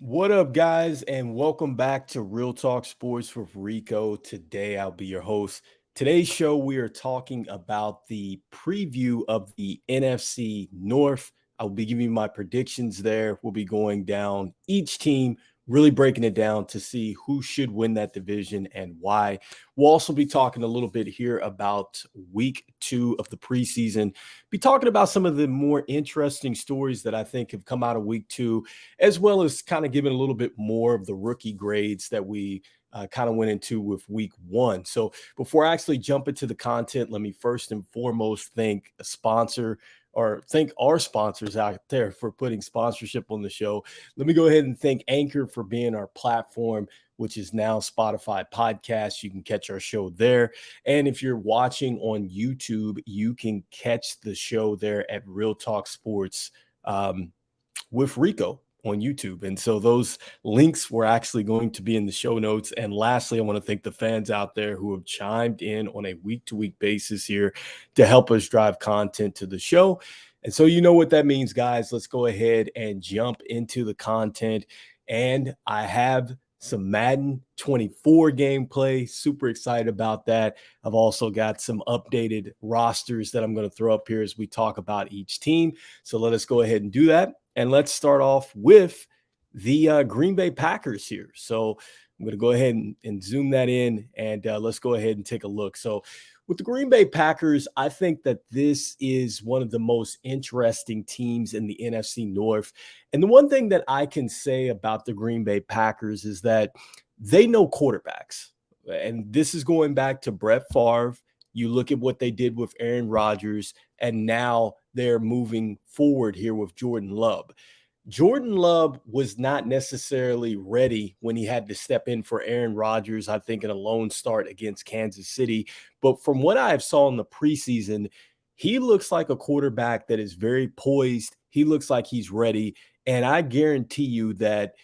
What up, guys, and welcome back to Real Talk Sports with Rico. Today, I'll be your host. Today's show, we are talking about the preview of the NFC North. I'll be giving you my predictions there. We'll be going down each team, really breaking it down to see who should win that division and why. We'll also be talking a little bit here about week 2 of the preseason, be talking about some of the more interesting stories that I think have come out of week 2, as well as kind of giving a little bit more of the rookie grades that we kind of went into with week 1. So before I actually jump into the content, let me first and foremost thank a sponsor or thank our sponsors out there for putting sponsorship on the show. Let me go ahead and thank Anchor for being our platform, which is now Spotify Podcasts. You can catch our show there. And if you're watching on YouTube, you can catch the show there at Real Talk Sports with Rico on YouTube. And so those links were actually going to be in the show notes. And lastly, I want to thank the fans out there who have chimed in on a week-to-week basis here to help us drive content to the show. And so you know what that means, guys. Let's go ahead and jump into the content. And I have some Madden 24 gameplay. Super excited about that. I've also got some updated rosters that I'm going to throw up here as we talk about each team. So let us go ahead and do that. And let's start off with the Green Bay Packers here. So I'm going to go ahead and zoom that in, and let's go ahead and take a look. So with the Green Bay Packers, I think that this is one of the most interesting teams in the NFC North. And the one thing that I can say about the Green Bay Packers is that they know quarterbacks. And this is going back to Brett Favre. You look at what they did with Aaron Rodgers, and now they're moving forward here with Jordan Love. Jordan Love was not necessarily ready when he had to step in for Aaron Rodgers, I think, in a lone start against Kansas City. But from what I have saw in the preseason, he looks like a quarterback that is very poised. He looks like he's ready. And I guarantee you that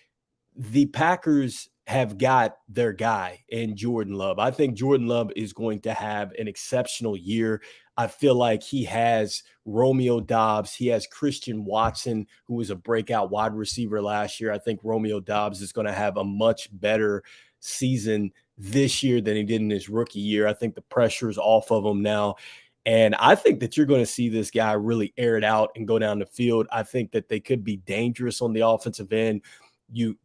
the Packers have got their guy in Jordan Love. I think Jordan Love is going to have an exceptional year. I feel like he has Romeo Doubs. He has Christian Watson, who was a breakout wide receiver last year. I think Romeo Doubs is going to have a much better season this year than he did in his rookie year. I think the pressure is off of him now. And I think that you're going to see this guy really air it out and go down the field. I think that they could be dangerous on the offensive end. You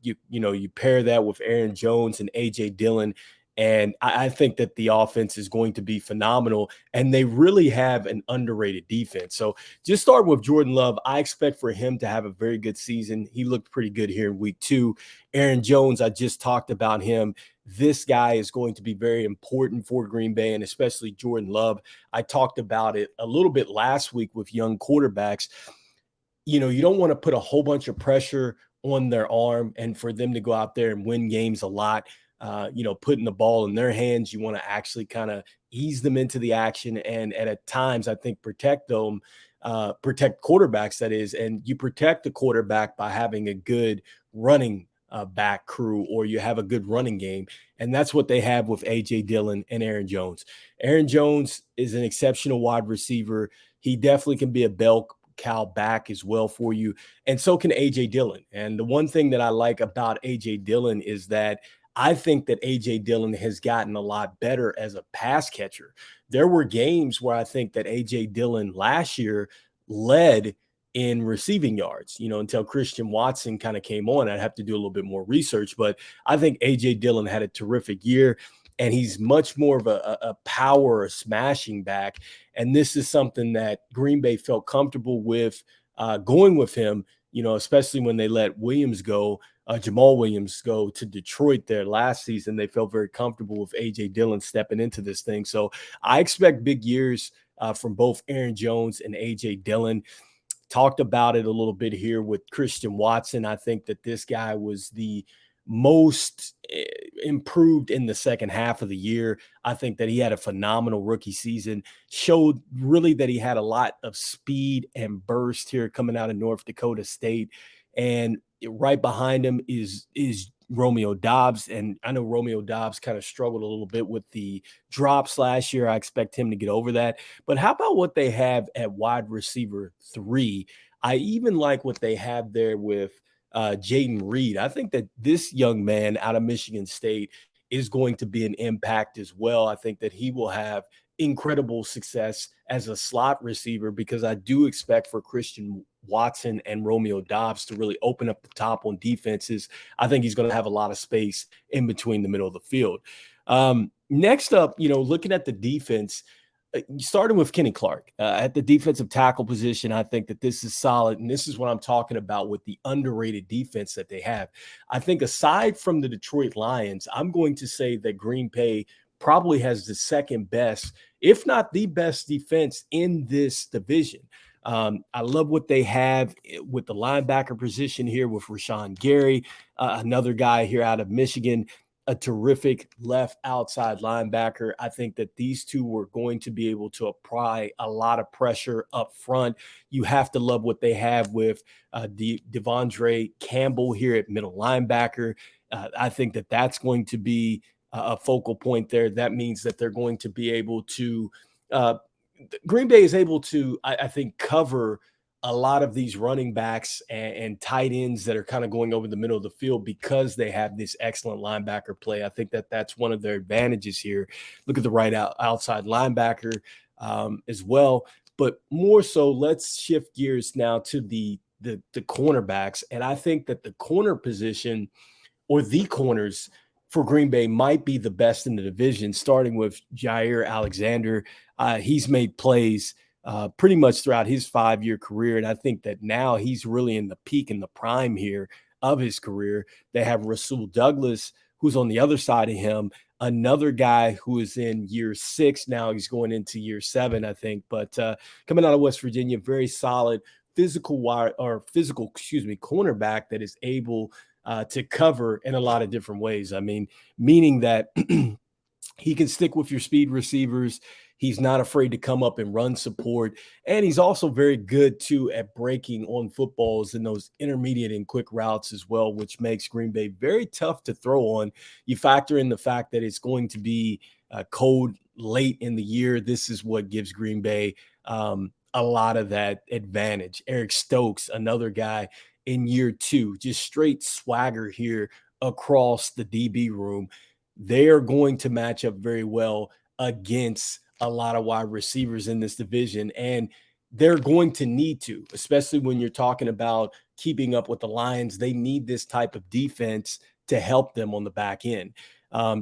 pair that with Aaron Jones and AJ Dillon, and I think that the offense is going to be phenomenal, and they really have an underrated defense. So just start with Jordan Love. I expect for him to have a very good season. He looked pretty good here in week 2. Aaron Jones, I just talked about him. This guy is going to be very important for Green Bay, and especially Jordan Love. I talked about it a little bit last week with young quarterbacks. You don't want to put a whole bunch of pressure on their arm and for them to go out there and win games a lot. Putting the ball in their hands, you want to actually kind of ease them into the action and at times, I think, protect them, protect quarterbacks, that is, and you protect the quarterback by having a good running back crew, or you have a good running game. And that's what they have with AJ Dillon and Aaron Jones. Aaron Jones is an exceptional wide receiver. He definitely can be a bell cow back as well for you. And so can AJ Dillon. And the one thing that I like about AJ Dillon is that I think that AJ Dillon has gotten a lot better as a pass catcher. There were games where I think that AJ Dillon last year led in receiving yards, until Christian Watson kind of came on. I'd have to do a little bit more research, but I think AJ Dillon had a terrific year. And he's much more of a power, a smashing back. And this is something that Green Bay felt comfortable with going with him, especially when they let Jamal Williams go to Detroit there last season. They felt very comfortable with A.J. Dillon stepping into this thing. So I expect big years from both Aaron Jones and A.J. Dillon. Talked about it a little bit here with Christian Watson. I think that this guy was the most improved in the second half of the year. I think that he had a phenomenal rookie season, showed really that he had a lot of speed and burst here coming out of North Dakota State. And right behind him is Romeo Doubs. And I know Romeo Doubs kind of struggled a little bit with the drops last year. I expect him to get over that. But how about what they have at wide receiver 3? I even like what they have there with Jaden Reed. I think that this young man out of Michigan State is going to be an impact as well. I think that he will have incredible success as a slot receiver because I do expect for Christian Watson and Romeo Dobbs to really open up the top on defenses. I think he's going to have a lot of space in between the middle of the field. Next up, looking at the defense, starting with Kenny Clark at the defensive tackle position, I think that this is solid. And this is what I'm talking about with the underrated defense that they have. I think aside from the Detroit Lions, I'm going to say that Green Bay probably has the second best, if not the best defense in this division. I love what they have with the linebacker position here with Rashawn Gary, another guy here out of Michigan, a terrific left outside linebacker. I think that these two were going to be able to apply a lot of pressure up front. You have to love what they have with Devondre Campbell here at middle linebacker. I think that that's going to be a focal point there. That means that they're going to be able to Green Bay is able to, I think, cover a lot of these running backs and tight ends that are kind of going over the middle of the field because they have this excellent linebacker play. I think that that's one of their advantages here. Look at the right outside linebacker as well. But more so, let's shift gears now to the cornerbacks. And I think that the corner position or the corners for Green Bay might be the best in the division, starting with Jair Alexander. He's made plays pretty much throughout his 5-year career. And I think that now he's really in the peak and the prime here of his career. They have Rasul Douglas, who's on the other side of him, another guy who is in year 6. Now he's going into year 7, I think. But coming out of West Virginia, very solid cornerback that is able to cover in a lot of different ways. I mean, meaning that he can stick with your speed receivers. He's not afraid to come up and run support. And he's also very good, too, at breaking on footballs in those intermediate and quick routes as well, which makes Green Bay very tough to throw on. You factor in the fact that it's going to be cold late in the year. This is what gives Green Bay a lot of that advantage. Eric Stokes, another guy in year 2, just straight swagger here across the DB room. They are going to match up very well against a lot of wide receivers in this division. And they're going to need to, especially when you're talking about keeping up with the Lions. They need this type of defense to help them on the back end.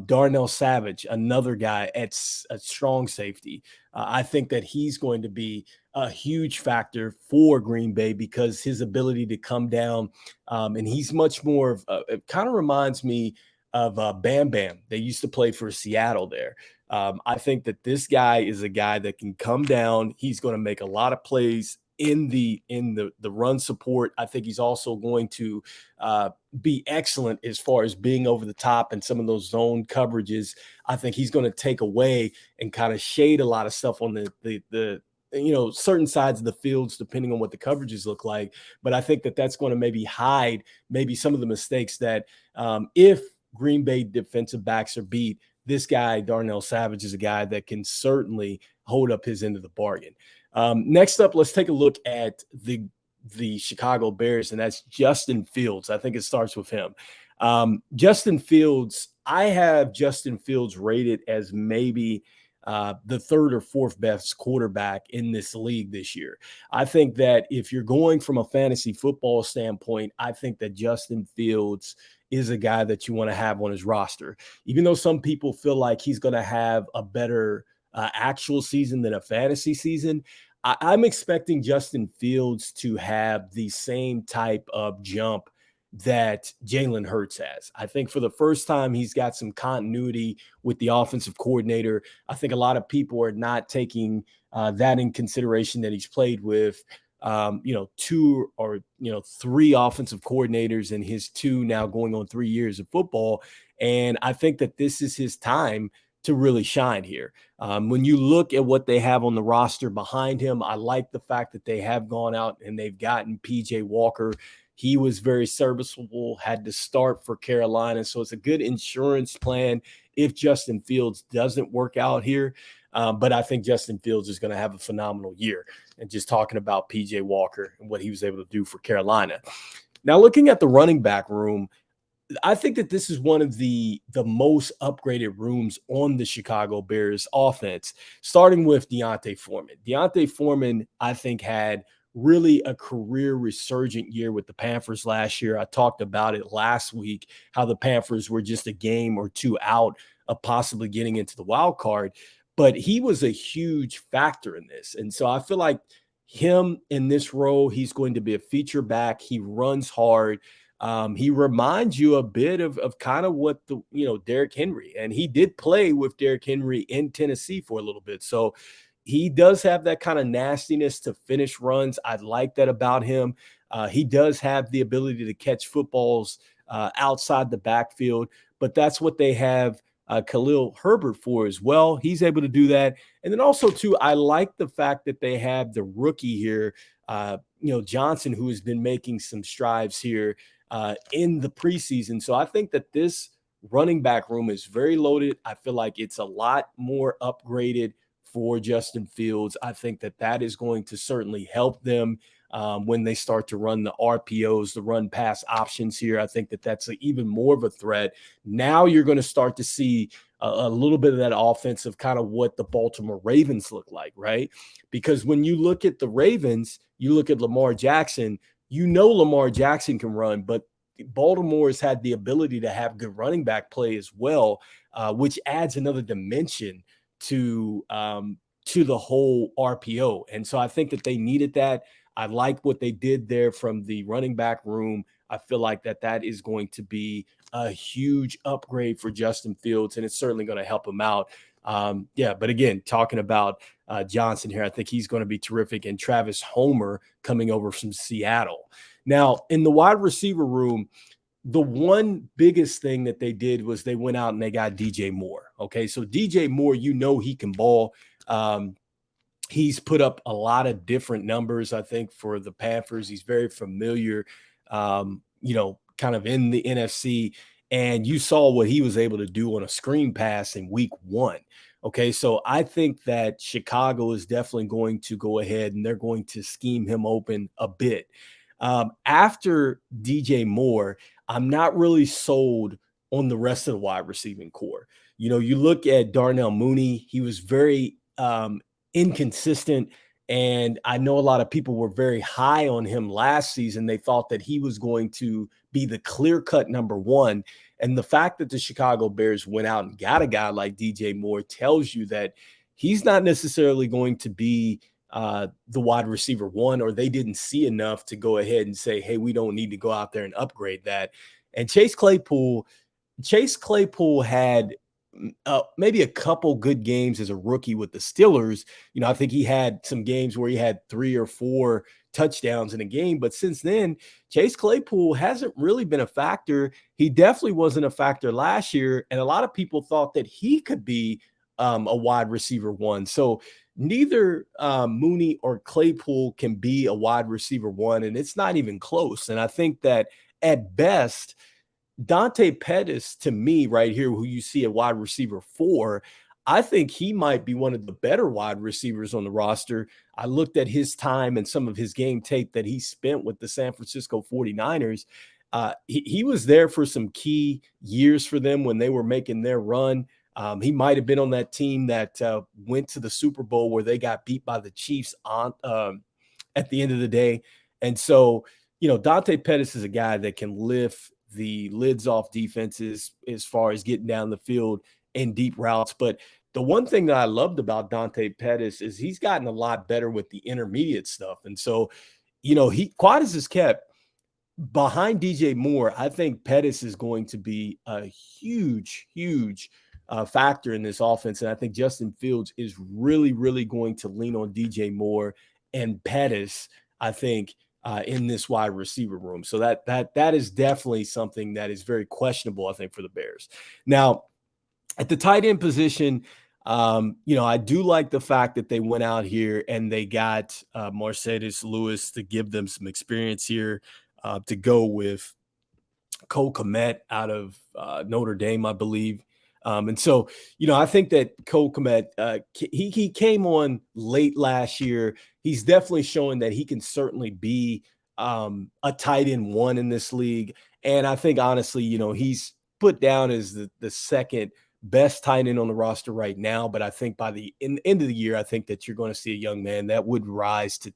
Darnell Savage, another guy at a strong safety. I think that he's going to be a huge factor for Green Bay because his ability to come down, and he's much more of, it kind of reminds me of Bam Bam. They used to play for Seattle there. I think that this guy is a guy that can come down. He's going to make a lot of plays in the run support. I think he's also going to be excellent as far as being over the top and some of those zone coverages. I think he's going to take away and kind of shade a lot of stuff on the certain sides of the fields, depending on what the coverages look like. But I think that that's going to maybe hide maybe some of the mistakes that if Green Bay defensive backs are beat, this guy, Darnell Savage, is a guy that can certainly hold up his end of the bargain. Next up, let's take a look at the Chicago Bears, and that's Justin Fields. I think it starts with him. Justin Fields, I have Justin Fields rated as maybe the 3rd or 4th best quarterback in this league this year. I think that if you're going from a fantasy football standpoint, I think that Justin Fields is a guy that you want to have on his roster. Even though some people feel like he's going to have a better actual season than a fantasy season, I'm expecting Justin Fields to have the same type of jump that Jalen Hurts has. I think for the first time, he's got some continuity with the offensive coordinator. I think a lot of people are not taking that in consideration, that he's played with 2 or 3 offensive coordinators in his 2 now going on 3 years of football. And I think that this is his time to really shine here. When you look at what they have on the roster behind him, I like the fact that they have gone out and they've gotten PJ Walker. He was very serviceable, had to start for Carolina. So it's a good insurance plan if Justin Fields doesn't work out here. But I think Justin Fields is going to have a phenomenal year. And just talking about PJ Walker and what he was able to do for Carolina. Now, looking at the running back room, I think that this is one of the most upgraded rooms on the Chicago Bears offense, starting with Deontay Foreman. Deontay Foreman, I think, had really a career resurgent year with the Panthers last year. I talked about it last week, how the Panthers were just a game or two out of possibly getting into the wild card. But he was a huge factor in this. And so I feel like him in this role, he's going to be a feature back. He runs hard. He reminds you a bit of kind of what Derrick Henry, and he did play with Derrick Henry in Tennessee for a little bit. So he does have that kind of nastiness to finish runs. I like that about him. He does have the ability to catch footballs outside the backfield, but that's what they have Khalil Herbert for as well. He's able to do that. And then also, too, I like the fact that they have the rookie here, Johnson, who has been making some strides here in the preseason. So I think that this running back room is very loaded. I feel like it's a lot more upgraded for Justin Fields. I think that that is going to certainly help them when they start to run the RPOs, the run pass options here. I think that that's even more of a threat. Now you're going to start to see a little bit of that offense of kind of what the Baltimore Ravens look like, right? Because when you look at the Ravens, you look at Lamar Jackson, Lamar Jackson can run, but Baltimore has had the ability to have good running back play as well, which adds another dimension to the whole RPO. And so I think that they needed that. I like what they did there from the running back room. I feel like that is going to be a huge upgrade for Justin Fields, and it's certainly going to help him out. But again, talking about Johnson here, I think he's going to be terrific, and Travis Homer coming over from Seattle. Now, in the wide receiver room, the one biggest thing that they did was they went out and they got DJ Moore. Okay, so DJ Moore, he can ball. He's put up a lot of different numbers, I think, for the Panthers. He's very familiar, kind of in the NFC. And you saw what he was able to do on a screen pass in week 1. Okay, so I think that Chicago is definitely going to go ahead and they're going to scheme him open a bit. After DJ Moore, I'm not really sold on the rest of the wide receiving core. You look at Darnell Mooney, he was very inconsistent. And I know a lot of people were very high on him last season. They thought that he was going to be the clear-cut number one. And the fact that the Chicago Bears went out and got a guy like DJ Moore tells you that he's not necessarily going to be the wide receiver one, or they didn't see enough to go ahead and say, hey, we don't need to go out there and upgrade that. And Chase Claypool had maybe a couple good games as a rookie with the Steelers. I think he had some games where he had 3 or 4 touchdowns in a game. But since then, Chase Claypool hasn't really been a factor. He definitely wasn't a factor last year. And a lot of people thought that he could be a wide receiver one. So neither Mooney or Claypool can be a wide receiver one. And it's not even close. And I think that at best, Dante Pettis, to me, right here, who you see at wide receiver 4, I think he might be one of the better wide receivers on the roster. I looked at his time and some of his game tape that he spent with the San Francisco 49ers. He was there for some key years for them when they were making their run. He might have been on that team that went to the Super Bowl where they got beat by the Chiefs at the end of the day. And so, Dante Pettis is a guy that can lift the lids off defenses as far as getting down the field in deep routes. But the one thing that I loved about Dante Pettis is he's gotten a lot better with the intermediate stuff. And so, he quiet as is kept behind DJ Moore. I think Pettis is going to be a huge factor in this offense. And I think Justin Fields is really, really going to lean on DJ Moore and Pettis, I think, in this wide receiver room. So that is definitely something that is very questionable, I think, for the Bears. Now, at the tight end position, I do like the fact that they went out here and they got Mercedes Lewis to give them some experience here to go with Cole Kmet out of Notre Dame, I believe. And so, I think that Cole Kmet, he came on late last year. He's definitely showing that he can certainly be a tight end one in this league. And I think honestly, he's put down as the second best tight end on the roster right now. But I think by the end of the year, I think that you're going to see a young man that would rise to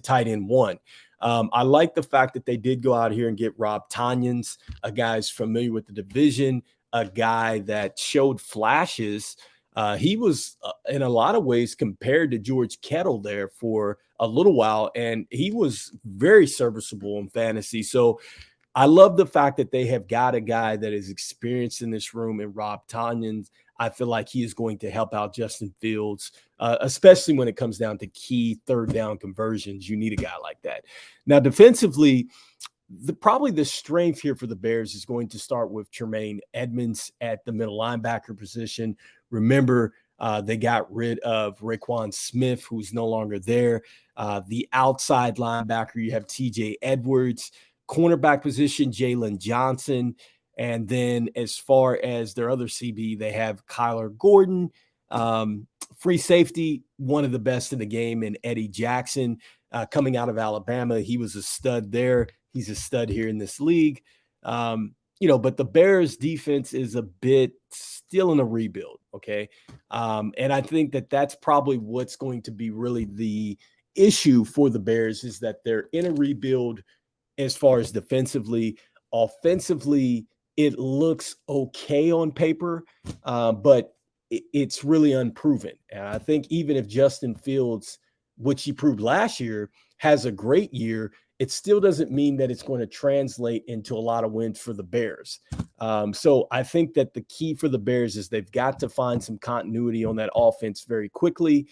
tight end one. I like the fact that they did go out here and get Rob Tanyans, a guy who's familiar with the division, a guy that showed flashes. He was, in a lot of ways, compared to George Kittle there for a little while, and he was very serviceable in fantasy. So I love the fact that they have got a guy that is experienced in this room in Rob Tanyans. I feel like he is going to help out Justin Fields, especially when it comes down to key third down conversions. You need a guy like that. Now, defensively, probably the strength here for the Bears is going to start with Tremaine Edmonds at the middle linebacker position. Remember, they got rid of Raekwon Smith, who's no longer there. The outside linebacker, you have TJ Edwards. Cornerback position, Jalen Johnson. And then as far as their other CB, they have Kyler Gordon. Free safety, one of the best in the game, and Eddie Jackson coming out of Alabama. He was a stud there. He's a stud here in this league. But the Bears defense is a bit still in a rebuild. Okay. And I think that that's probably what's going to be really the issue for the Bears, is that they're in a rebuild as far as defensively. Offensively, it looks okay on paper, but it's really unproven. And I think even if Justin Fields, which he proved last year, has a great year, it still doesn't mean that it's going to translate into a lot of wins for the Bears. So I think that the key for the Bears is they've got to find some continuity on that offense very quickly.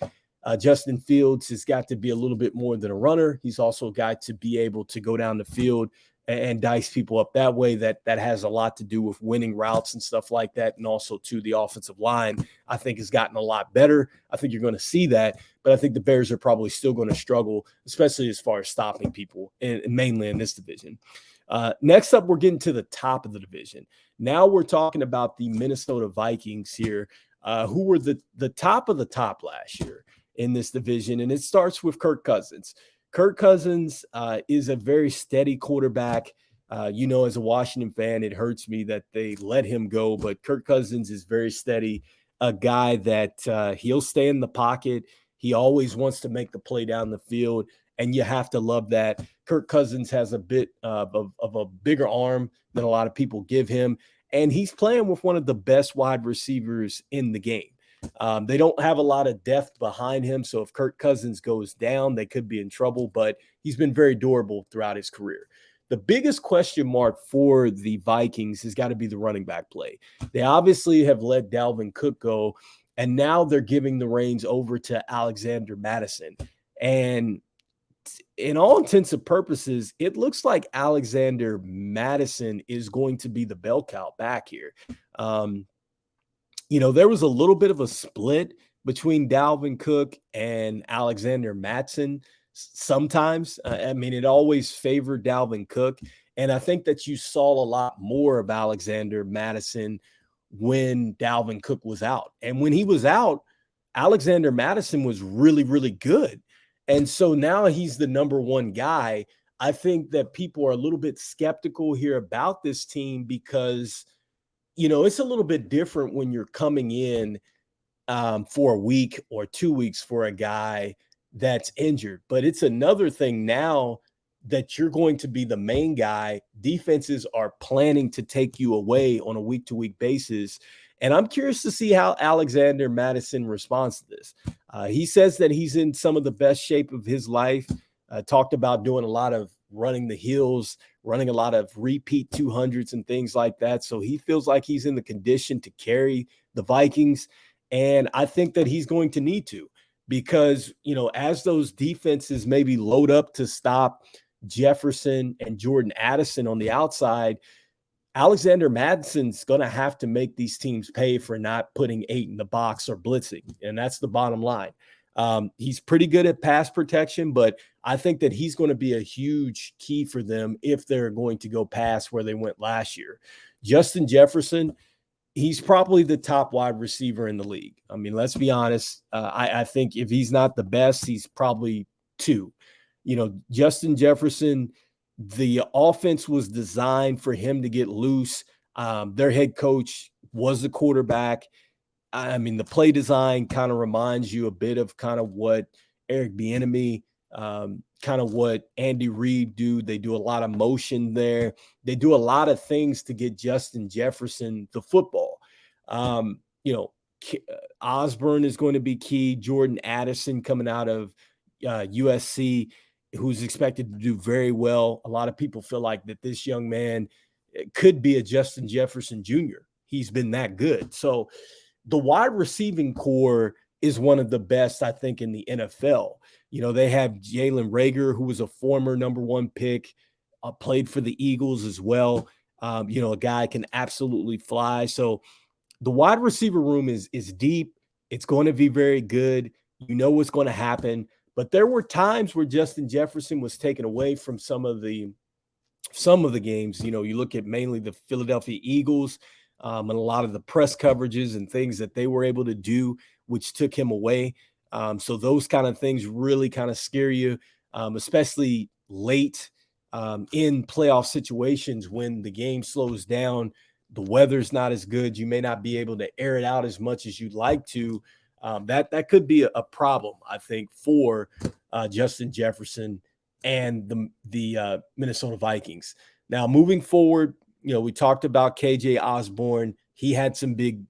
Justin Fields has got to be a little bit more than a runner. He's also got to be able to go down the field and dice people up that way. That has a lot to do with winning routes and stuff like that. And also, too, the offensive line, I think, has gotten a lot better. I think you're going to see that. But I think the Bears are probably still going to struggle, especially as far as stopping people, and mainly in this division. Next up, we're getting to the top of the division. Now we're talking about the Minnesota Vikings here, who were the top of the top last year in this division. And it starts with Kirk Cousins. Kirk Cousins is a very steady quarterback. As a Washington fan, it hurts me that they let him go, but Kirk Cousins is very steady, a guy that he'll stay in the pocket. He always wants to make the play down the field, and you have to love that. Kirk Cousins has a bit of a bigger arm than a lot of people give him, and he's playing with one of the best wide receivers in the game. They don't have a lot of depth behind him, so if Kirk Cousins goes down, they could be in trouble, but he's been very durable throughout his career. The biggest question mark for the Vikings has got to be the running back play. They obviously have let Dalvin Cook go, and now they're giving the reins over to Alexander Mattison. And in all intents and purposes, it looks like Alexander Mattison is going to be the bell cow back here. There was a little bit of a split between Dalvin Cook and Alexander Mattison sometimes. It always favored Dalvin Cook. And I think that you saw a lot more of Alexander Mattison when Dalvin Cook was out. And when he was out, Alexander Mattison was really, really good. And so now he's the number one guy. I think that people are a little bit skeptical here about this team because it's a little bit different when you're coming in for a week or 2 weeks for a guy that's injured. But it's another thing now that you're going to be the main guy. Defenses are planning to take you away on a week-to-week basis. And I'm curious to see how Alexander Mattison responds to this. He says that he's in some of the best shape of his life. Talked about doing a lot of running the hills, running a lot of repeat 200s and things like that. So he feels like he's in the condition to carry the Vikings. And I think that he's going to need to because, as those defenses maybe load up to stop Jefferson and Jordan Addison on the outside, Alexander Madison's going to have to make these teams pay for not putting 8 in the box or blitzing. And that's the bottom line. He's pretty good at pass protection, but I think that he's going to be a huge key for them if they're going to go past where they went last year. Justin Jefferson, he's probably the top wide receiver in the league. Let's be honest. I think if he's not the best, he's probably 2. Justin Jefferson, the offense was designed for him to get loose. Their head coach was the quarterback. I mean, the play design kind of reminds you a bit of kind of what Eric Bieniemy, kind of what Andy Reid do. They do a lot of motion there. They do a lot of things to get Justin Jefferson the football. Um, you know, Osborne is going to be key. Jordan Addison coming out of USC, who's expected to do very well. A lot of people feel like that this young man could be a Justin Jefferson Jr. He's been that good. So the wide receiving core is one of the best, I think, in the NFL. They have Jalen Reagor, who was a former number one pick, played for the Eagles as well. A guy can absolutely fly. So the wide receiver room is deep. It's going to be very good. You know what's going to happen. But there were times where Justin Jefferson was taken away from some of the games. You look at mainly the Philadelphia Eagles, and a lot of the press coverages and things that they were able to do, which took him away. So those kind of things really kind of scare you, especially late in playoff situations when the game slows down, the weather's not as good. You may not be able to air it out as much as you'd like to. That could be a problem, I think, for Justin Jefferson and the Minnesota Vikings. Now, moving forward, we talked about KJ Osborne. He had some big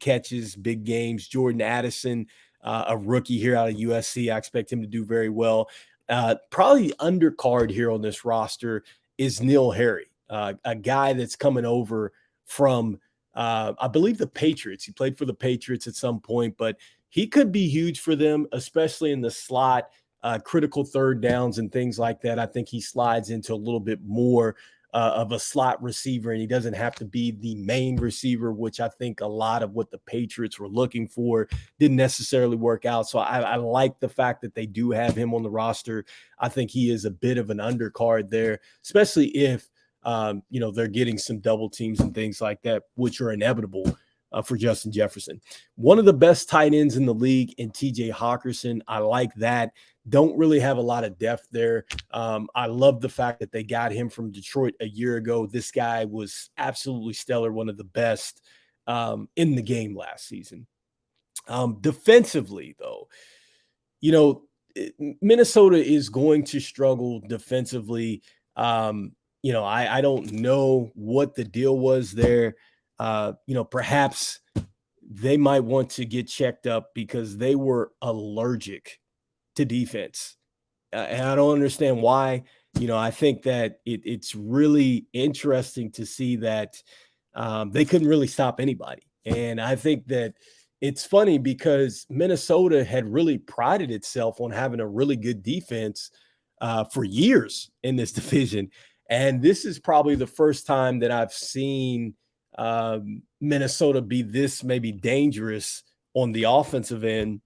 catches, big games. Jordan Addison, a rookie here out of USC. I expect him to do very well. Probably undercard here on this roster is Neil Harry, a guy that's coming over from, I believe, the Patriots. He played for the Patriots at some point, but he could be huge for them, especially in the slot, critical third downs and things like that. I think he slides into a little bit more of a slot receiver, and he doesn't have to be the main receiver, which I think a lot of what the Patriots were looking for didn't necessarily work out. So I like the fact that they do have him on the roster. I think he is a bit of an undercard there, especially if they're getting some double teams and things like that, which are inevitable for Justin Jefferson. One of the best tight ends in the league in TJ Hawkinson. I like that. Don't really have a lot of depth there. I love the fact that they got him from Detroit a year ago. This guy was absolutely stellar, one of the best in the game last season. Defensively, though, Minnesota is going to struggle defensively. I don't know what the deal was there. Perhaps they might want to get checked up because they were allergic to defense. And I don't understand why. I think that it's really interesting to see that they couldn't really stop anybody. And I think that it's funny because Minnesota had really prided itself on having a really good defense for years in this division. And this is probably the first time that I've seen Minnesota be this maybe dangerous on the offensive end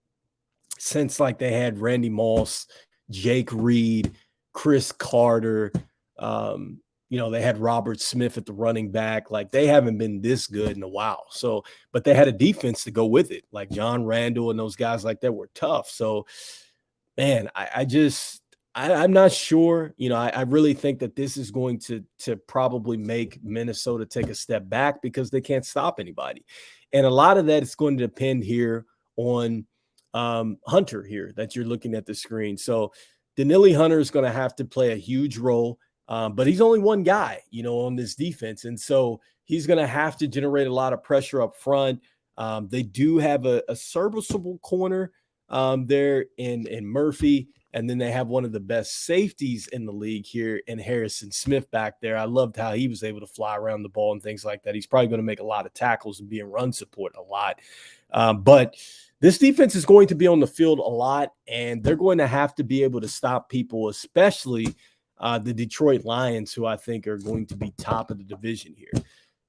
since like they had Randy Moss, Jake Reed, Chris Carter. They had Robert Smith at the running back. Like they haven't been this good in a while. So, but they had a defense to go with it. Like John Randall and those guys like that were tough. So, man, I'm not sure. I really think that this is going to probably make Minnesota take a step back because they can't stop anybody. And a lot of that is going to depend here on Hunter here that you're looking at the screen. So Danielle Hunter is going to have to play a huge role, but he's only one guy, on this defense. And so he's going to have to generate a lot of pressure up front. They do have a serviceable corner there in Murphy. And then they have one of the best safeties in the league here in Harrison Smith back there. I loved how he was able to fly around the ball and things like that. He's probably going to make a lot of tackles and be in run support a lot. But this defense is going to be on the field a lot, and they're going to have to be able to stop people, especially the Detroit Lions, who I think are going to be top of the division here.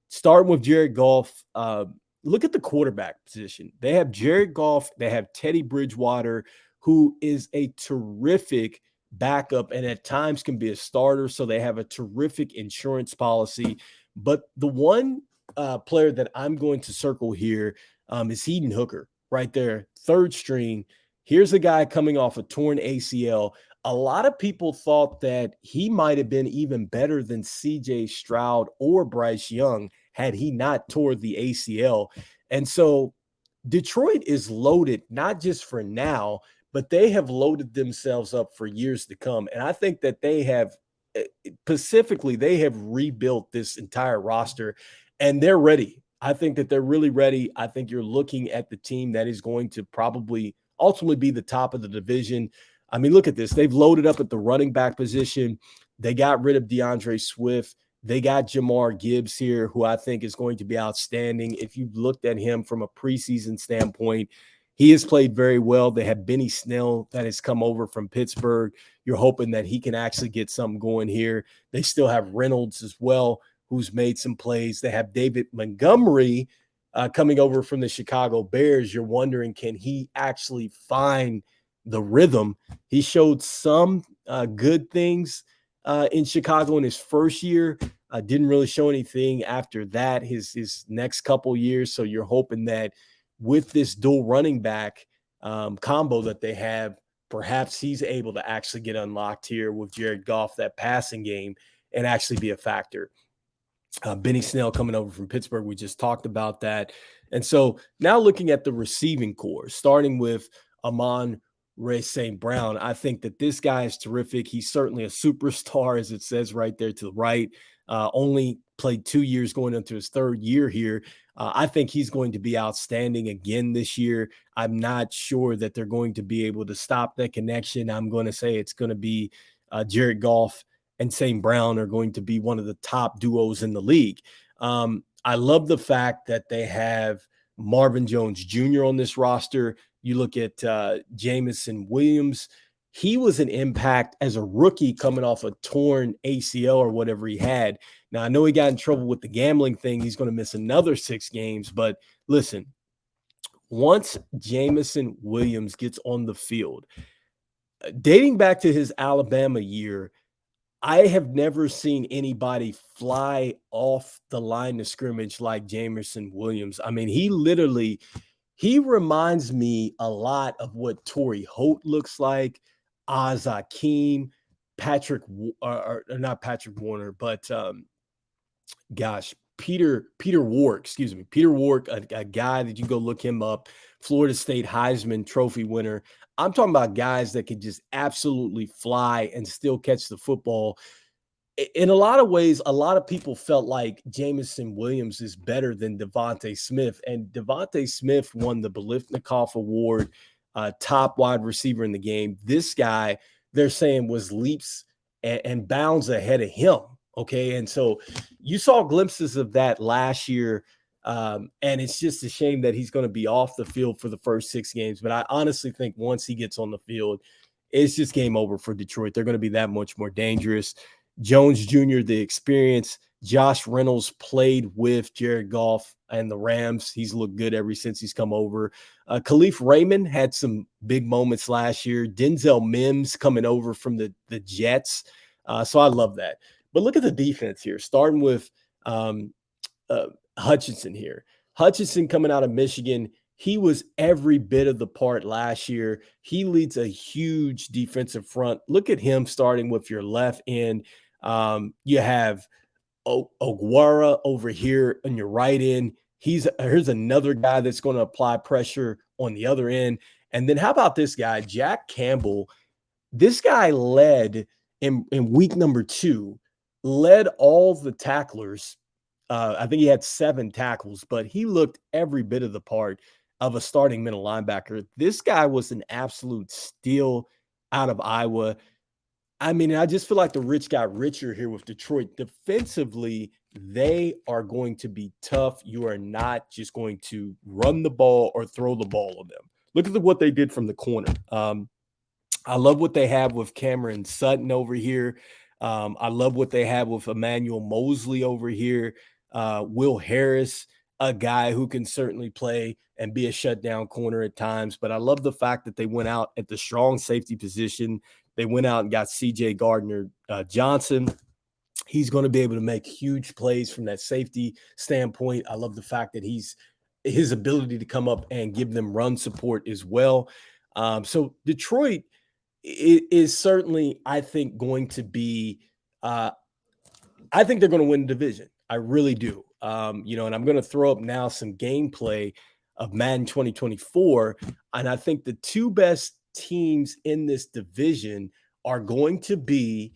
Starting with Jared Goff, look at the quarterback position. They have Jared Goff. They have Teddy Bridgewater, who is a terrific backup and at times can be a starter. So they have a terrific insurance policy. But the one player that I'm going to circle here is Hendon Hooker right there, third string. Here's a guy coming off a torn ACL, a lot of people thought that he might have been even better than CJ Stroud or Bryce Young had he not tore the ACL. And so Detroit is loaded, not just for now, but they have loaded themselves up for years to come. And I think that they have, specifically, they have rebuilt this entire roster and they're ready. I think that they're really ready. I think you're looking at the team that is going to probably ultimately be the top of the division. I mean, look at this. They've loaded up at the running back position. They got rid of DeAndre Swift. They got Jamar Gibbs here, who I think is going to be outstanding. If you've looked at him from a preseason standpoint, he has played very well. They have Benny Snell that has come over from Pittsburgh. You're hoping that he can actually get something going here. They still have Reynolds as well, who's made some plays. They have David Montgomery coming over from the Chicago Bears. You're wondering, can he actually find the rhythm? He showed some good things in Chicago in his first year. Didn't really show anything after that, his next couple years. So you're hoping that with this dual running back combo that they have, perhaps he's able to actually get unlocked here with Jared Goff, that passing game, and actually be a factor. Benny Snell coming over from Pittsburgh. We just talked about that. And so now looking at the receiving core, starting with Amon-Ra St. Brown, I think that this guy is terrific. He's certainly a superstar, as it says right there to the right. Only played 2 years going into his third year here. I think he's going to be outstanding again this year. I'm not sure that they're going to be able to stop that connection. I'm going to say it's going to be Jared Goff and St. Brown are going to be one of the top duos in the league. I love the fact that they have Marvin Jones Jr. on this roster. You look at Jameson Williams. He was an impact as a rookie coming off a torn ACL or whatever he had. Now, I know he got in trouble with the gambling thing. He's going to miss another 6 games. But listen, once Jameson Williams gets on the field, dating back to his Alabama year, I have never seen anybody fly off the line of scrimmage like Jameson Williams. I mean, he reminds me a lot of what Torrey Holt looks like, Oz Hakeem, not Patrick Warner, but Peter Wark, excuse me, Peter Wark, a guy that you go look him up, Florida State Heisman Trophy winner. I'm talking about guys that could just absolutely fly and still catch the football. In a lot of ways, a lot of people felt like Jameson Williams is better than Devontae Smith. And Devontae Smith won the Biletnikoff Award, top wide receiver in the game. This guy, they're saying, was leaps and bounds ahead of him. Okay. And so you saw glimpses of that last year. And it's just a shame that he's going to be off the field for the first 6 games. But I honestly think once he gets on the field, it's just game over for Detroit. They're going to be that much more dangerous. Jones Jr., the experience. Josh Reynolds played with Jared Goff and the Rams. He's looked good ever since he's come over. Khalif Raymond had some big moments last year. Denzel Mims coming over from the Jets. So I love that. But look at the defense here, starting with Hutchinson here. Hutchinson coming out of Michigan. He was every bit of the part last year. He leads a huge defensive front. Look at him starting with your left end. You have Oguara over here on your right end. Here's another guy that's going to apply pressure on the other end. And then how about this guy, Jack Campbell? This guy led in week number 2, led all the tacklers. I think he had 7 tackles, but he looked every bit of the part of a starting middle linebacker. This guy was an absolute steal out of Iowa. I mean, I just feel like the rich got richer here with Detroit. Defensively, they are going to be tough. You are not just going to run the ball or throw the ball on them. Look at what they did from the corner. I love what they have with Cameron Sutton over here. I love what they have with Emmanuel Mosley over here. Will Harris, a guy who can certainly play and be a shutdown corner at times. But I love the fact that they went out at the strong safety position. They went out and got C.J. Gardner-Johnson. He's going to be able to make huge plays from that safety standpoint. I love the fact that his ability to come up and give them run support as well. So Detroit, it is certainly, I think, going to be. Uh, I think they're going to win the division. I really do. And I'm going to throw up now some gameplay of Madden 2024, and I think the two best teams in this division are going to be,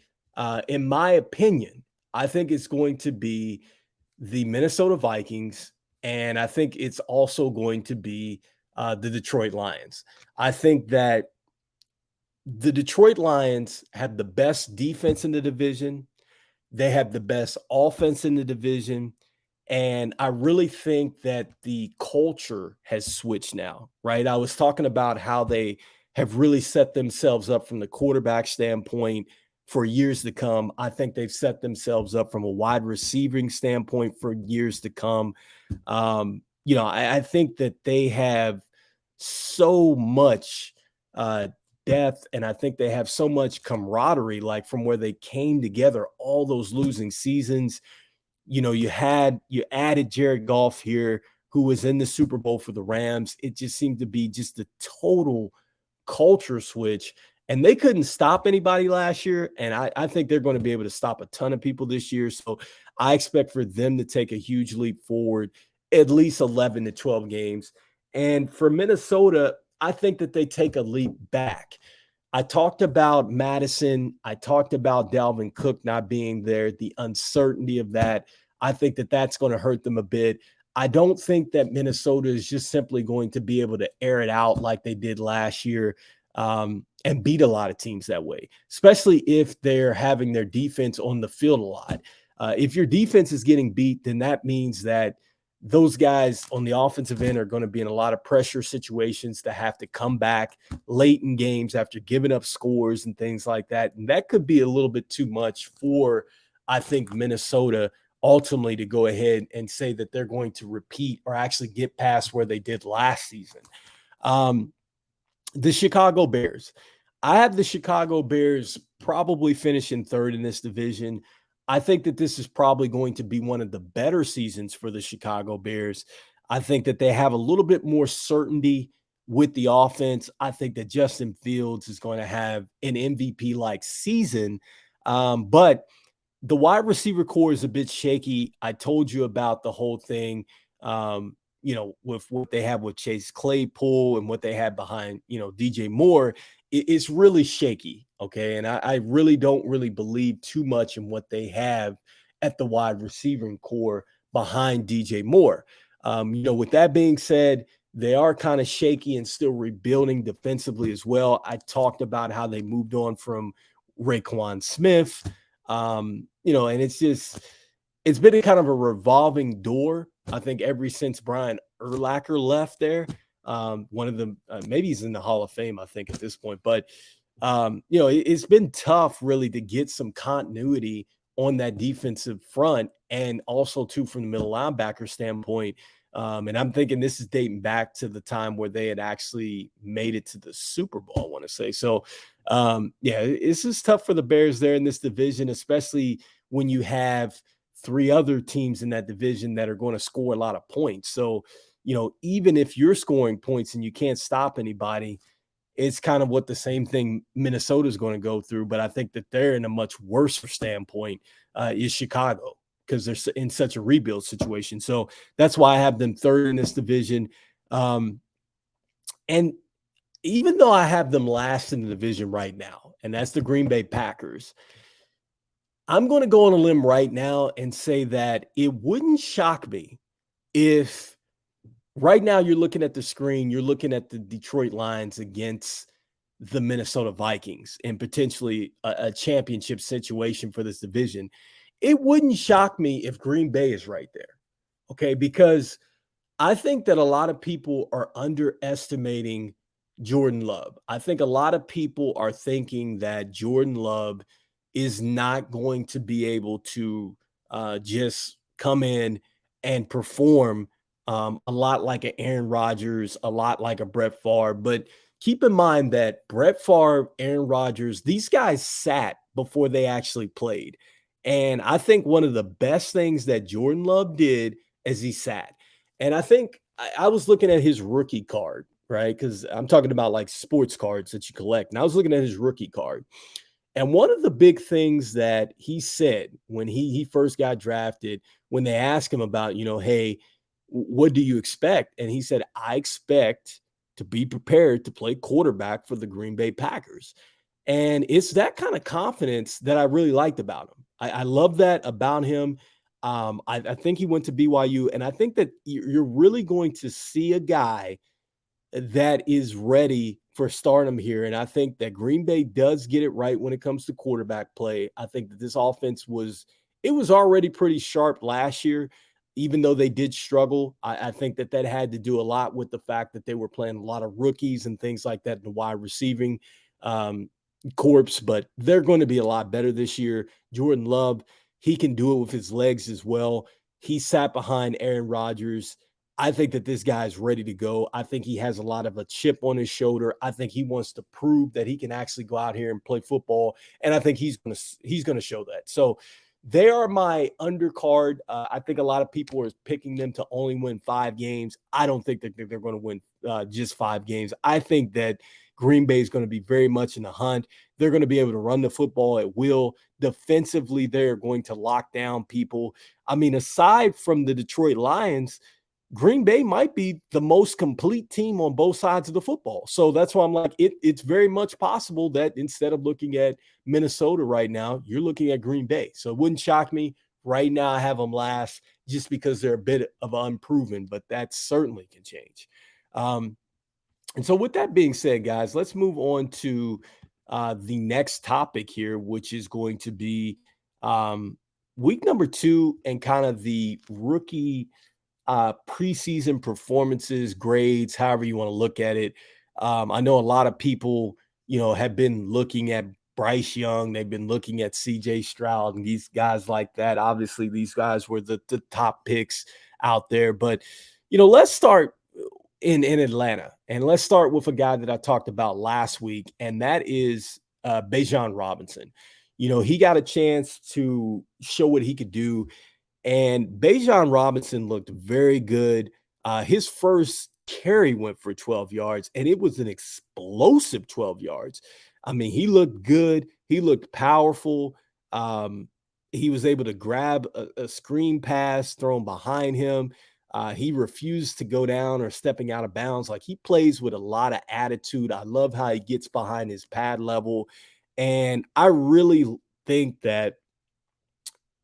in my opinion, I think it's going to be the Minnesota Vikings, and I think it's also going to be the Detroit Lions. I think that the Detroit Lions have the best defense in the division. They have the best offense in the division. And I really think that the culture has switched now, right? I was talking about how they have really set themselves up from the quarterback standpoint for years to come. I think they've set themselves up from a wide receiving standpoint for years to come. I think that they have so much uh, depth, and I think they have so much camaraderie, like from where they came together all those losing seasons. You added Jared Goff here, who was in the Super Bowl for the Rams. It just seemed to be just a total culture switch. And they couldn't stop anybody last year. And I think they're going to be able to stop a ton of people this year. So I expect for them to take a huge leap forward, at least 11 to 12 games. And for Minnesota, I think that they take a leap back. I talked about Madison. I talked about Dalvin Cook not being there, the uncertainty of that. I think that that's going to hurt them a bit. I don't think that Minnesota is just simply going to be able to air it out like they did last year, and beat a lot of teams that way, especially if they're having their defense on the field a lot. If your defense is getting beat, then that means that those guys on the offensive end are going to be in a lot of pressure situations to have to come back late in games after giving up scores and things like that. And that could be a little bit too much for, I think, Minnesota ultimately to go ahead and say that they're going to repeat or actually get past where they did last season. Um, the Chicago Bears. I have the Chicago Bears probably finishing third in this division. I think that this is probably going to be one of the better seasons for the Chicago Bears. I think that they have a little bit more certainty with the offense. I think that Justin Fields is going to have an MVP like season. But the wide receiver core is a bit shaky. I told you about the whole thing, with what they have with Chase Claypool and what they have behind, DJ Moore. It's really shaky. Okay. And I really don't really believe too much in what they have at the wide receiving core behind DJ Moore. With that being said, they are kind of shaky and still rebuilding defensively as well. I talked about how they moved on from Raekwon Smith. And it's been a kind of a revolving door. I think ever since Brian Urlacher left there, one of them, maybe he's in the Hall of Fame, I think at this point, but it's been tough really to get some continuity on that defensive front, and also too from the middle linebacker standpoint. And I'm thinking this is dating back to the time where they had actually made it to the Super Bowl, I want to say. So, this is tough for the Bears there in this division, especially when you have three other teams in that division that are going to score a lot of points. So, even if you're scoring points and you can't stop anybody, it's kind of what the same thing Minnesota is going to go through. But I think that they're in a much worse standpoint is Chicago, because they're in such a rebuild situation. So that's why I have them third in this division. And even though I have them last in the division right now, and that's the Green Bay Packers, I'm going to go on a limb right now and say that it wouldn't shock me if right now you're looking at the screen, you're looking at the Detroit Lions against the Minnesota Vikings and potentially a championship situation for this division. It wouldn't shock me if Green Bay is right there. Okay. Because I think that a lot of people are underestimating Jordan Love. I think a lot of people are thinking that Jordan Love is not going to be able to just come in and perform a lot like an Aaron Rodgers, a lot like a Brett Favre. But keep in mind that Brett Favre, Aaron Rodgers, these guys sat before they actually played. And I think one of the best things that Jordan Love did is he sat. And I think I was looking at his rookie card, right? Because I'm talking about like sports cards that you collect. And I was looking at his rookie card. And one of the big things that he said when he first got drafted, when they asked him about, hey, what do you expect? And he said, I expect to be prepared to play quarterback for the Green Bay Packers. And it's that kind of confidence that I really liked about him. I love that about him. I think he went to BYU, and I think that you're really going to see a guy that is ready for stardom here. And I think that Green Bay does get it right when it comes to quarterback play. I think that this offense was already pretty sharp last year, even though they did struggle. I think that had to do a lot with the fact that they were playing a lot of rookies and things like that in the wide receiving um, corpse, but they're going to be a lot better this year. Jordan Love, he can do it with his legs as well. He sat behind Aaron Rodgers. I think that this guy is ready to go. I think he has a lot of a chip on his shoulder. I think he wants to prove that he can actually go out here and play football, and I think he's going to show that. So they are my undercard. I think a lot of people are picking them to only win 5 games. I don't think that they're going to win just 5 games. I think that Green Bay is going to be very much in the hunt. They're going to be able to run the football at will. Defensively, they're going to lock down people. I mean, aside from the Detroit Lions, Green Bay might be the most complete team on both sides of the football. So that's why I'm like, it's very much possible that instead of looking at Minnesota right now, you're looking at Green Bay. So it wouldn't shock me. Right now, I have them last just because they're a bit of unproven, but that certainly can change. And so with that being said, guys, let's move on to the next topic here, which is going to be week number 2 and kind of the rookie preseason performances, grades, however you want to look at it. I know a lot of people, have been looking at Bryce Young. They've been looking at CJ Stroud and these guys like that. Obviously, these guys were the top picks out there. But, let's start in Atlanta. And let's start with a guy that I talked about last week, and that is Bijan Robinson. He got a chance to show what he could do, and Bijan Robinson looked very good. His first carry went for 12 yards, and it was an explosive 12 yards. I mean, he looked good. He looked powerful. He was able to grab a screen pass thrown behind him. He refused to go down or stepping out of bounds. Like, he plays with a lot of attitude. I love how he gets behind his pad level. And I really think that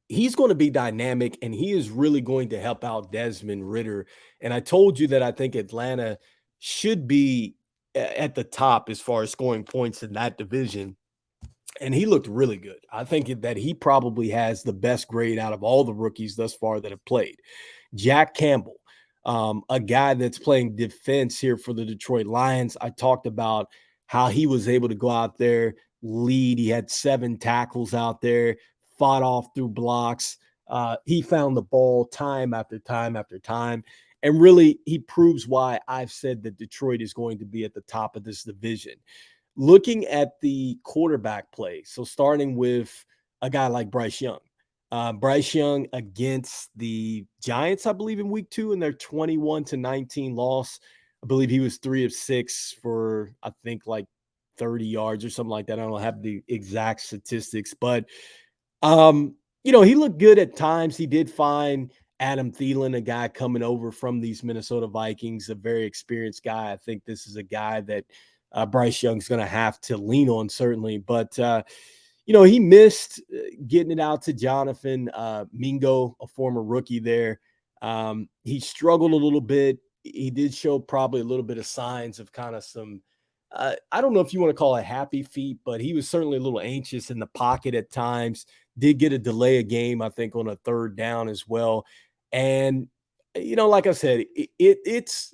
he's going to be dynamic, and he is really going to help out Desmond Ridder. And I told you that I think Atlanta should be at the top as far as scoring points in that division. And he looked really good. I think that he probably has the best grade out of all the rookies thus far that have played. Jack Campbell, a guy that's playing defense here for the Detroit Lions. I talked about how he was able to go out there, lead. He had 7 tackles out there, fought off through blocks. He found the ball time after time after time. And really, he proves why I've said that Detroit is going to be at the top of this division. Looking at the quarterback play, so starting with a guy like Bryce Young. Bryce Young against the Giants, I believe, in week 2 in their 21-19 loss. I believe he was 3 of 6 for, I think, like 30 yards or something like that. I don't have the exact statistics, but he looked good at times. He did find Adam Thielen, a guy coming over from these Minnesota Vikings, a very experienced guy. I think this is a guy that Bryce Young's going to have to lean on, certainly. But, he missed getting it out to Jonathan Mingo, a former rookie there. He struggled a little bit. He did show probably a little bit of signs of kind of some, I don't know if you want to call it happy feet, but he was certainly a little anxious in the pocket at times. Did get a delay a game, I think, on a 3rd down as well. And, like I said, it's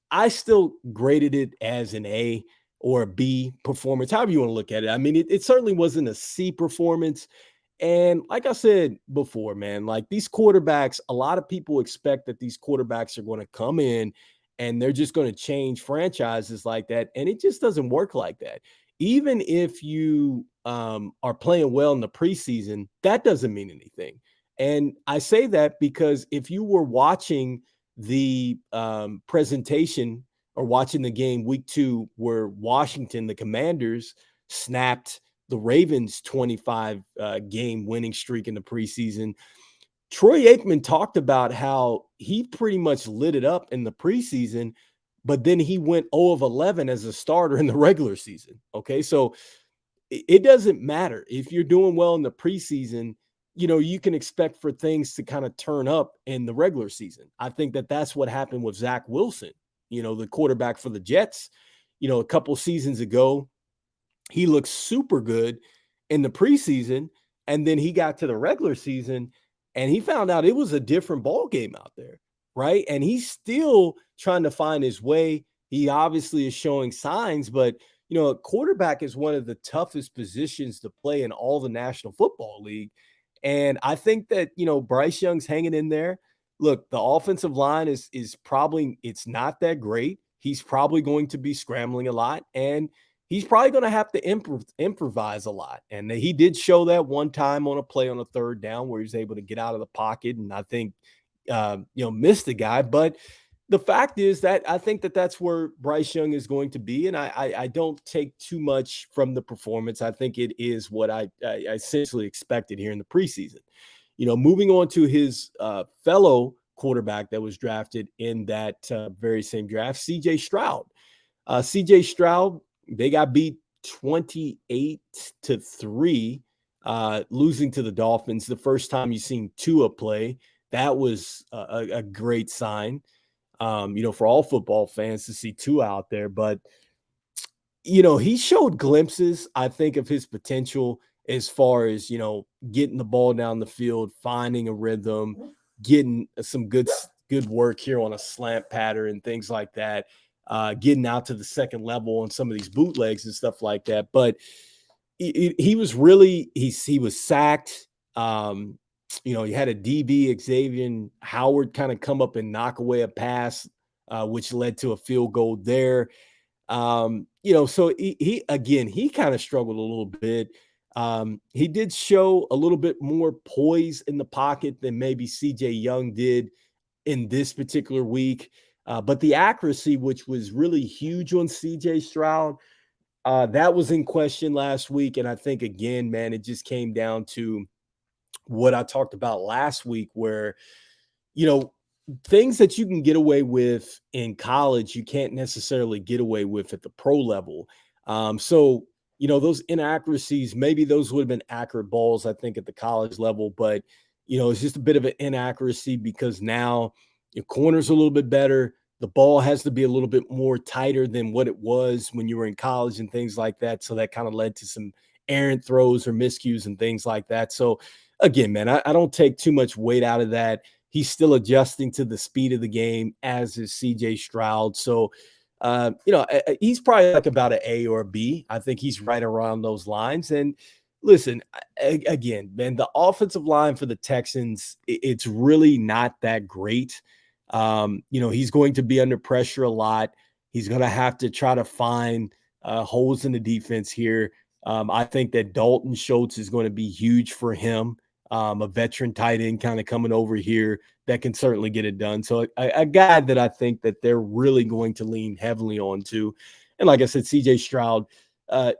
I still graded it as an A or a B performance, however you want to look at it. I mean, it certainly wasn't a C performance. And like I said before, man, like these quarterbacks, a lot of people expect that these quarterbacks are going to come in and they're just going to change franchises like that. And it just doesn't work like that. Even if you are playing well in the preseason, that doesn't mean anything. And I say that because if you were watching the presentation or watching the game week 2 where Washington, the Commanders, snapped the Ravens' 25 game winning streak in the preseason. Troy Aikman talked about how he pretty much lit it up in the preseason, but then he went 0 of 11 as a starter in the regular season. Okay. So it doesn't matter if you're doing well in the preseason. You can expect for things to kind of turn up in the regular season. I think that that's what happened with Zach Wilson, the quarterback for the Jets. A couple seasons ago, he looked super good in the preseason, and then he got to the regular season and he found out it was a different ball game out there, right? And he's still trying to find his way. He obviously is showing signs, but a quarterback is one of the toughest positions to play in all the National Football League. And I think that, Bryce Young's hanging in there. Look, the offensive line is probably, it's not that great. He's probably going to be scrambling a lot, and he's probably going to have to improvise a lot. And he did show that one time on a play on a third down where he was able to get out of the pocket and I think, missed the guy. But the fact is that I think that that's where Bryce Young is going to be. And I don't take too much from the performance. I think it is what I essentially expected here in the preseason. Moving on to his fellow quarterback that was drafted in that very same draft, CJ Stroud. CJ Stroud, they got beat 28-3, losing to the Dolphins. The first time you've seen Tua play, that was a great sign, for all football fans to see Tua out there. But, he showed glimpses, I think, of his potential as far as, getting the ball down the field, finding a rhythm, getting some good work here on a slant pattern and things like that. Getting out to the second level on some of these bootlegs and stuff like that. But he was really, he was sacked. He had a DB, Xavier Howard, kind of come up and knock away a pass, which led to a field goal there. So he kind of struggled a little bit. He did show a little bit more poise in the pocket than maybe CJ Young did in this particular week. But the accuracy, which was really huge on CJ Stroud, that was in question last week. And I think, again, man, it just came down to what I talked about last week where, things that you can get away with in college, you can't necessarily get away with at the pro level. So, those inaccuracies, maybe those would have been accurate balls, I think, at the college level. But, it's just a bit of an inaccuracy because now your corner's a little bit better. The ball has to be a little bit more tighter than what it was when you were in college and things like that. So that kind of led to some errant throws or miscues and things like that. So again, man, I don't take too much weight out of that. He's still adjusting to the speed of the game, as is CJ Stroud. So, he's probably like about an A or a B. I think he's right around those lines. And listen, again, man, the offensive line for the Texans, it's really not that great. He's going to be under pressure a lot. He's going to have to try to find holes in the defense here. I think that Dalton Schultz is going to be huge for him. A veteran tight end kind of coming over here that can certainly get it done. So a guy that I think that they're really going to lean heavily on to. And like I said, CJ Stroud,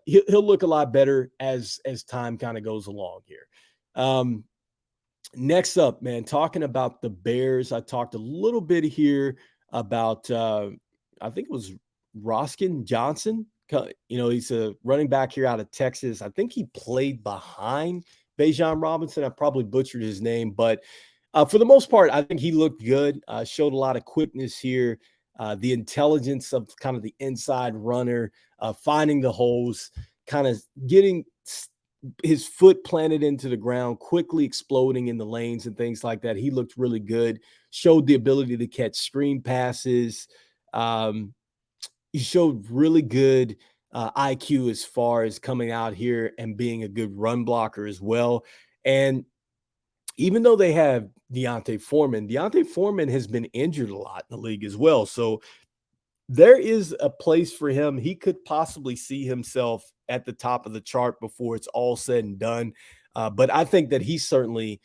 he'll look a lot better as time kind of goes along here. Next up, man, talking about the Bears. I talked a little bit here about, I think it was Roskin Johnson. He's a running back here out of Texas. I think he played behind Bijan Robinson. I probably butchered his name, but for the most part, I think he looked good, showed a lot of quickness here, the intelligence of kind of the inside runner, finding the holes, kind of getting his foot planted into the ground, quickly exploding in the lanes and things like that. He looked really good, showed the ability to catch screen passes. He showed really good IQ as far as coming out here and being a good run blocker as well. And even though they have Deontay Foreman has been injured a lot in the league as well. So there is a place for him. He could possibly see himself at the top of the chart before it's all said and done. But I think that he's certainly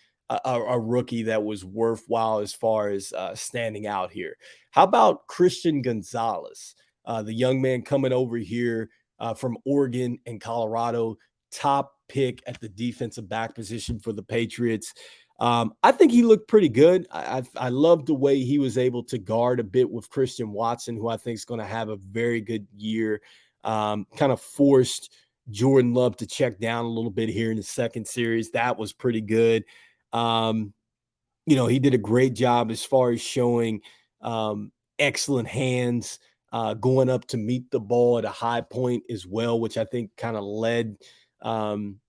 a rookie that was worthwhile as far as standing out here. How about Christian Gonzalez, the young man coming over here from Oregon and Colorado, top pick at the defensive back position for the Patriots? I think he looked pretty good. I love the way he was able to guard a bit with Christian Watson, who I think is going to have a very good year. Kind of forced Jordan Love to check down a little bit here in the second series. That was pretty good. Um, he did a great job as far as showing excellent hands, going up to meet the ball at a high point as well, which I think kind of led um,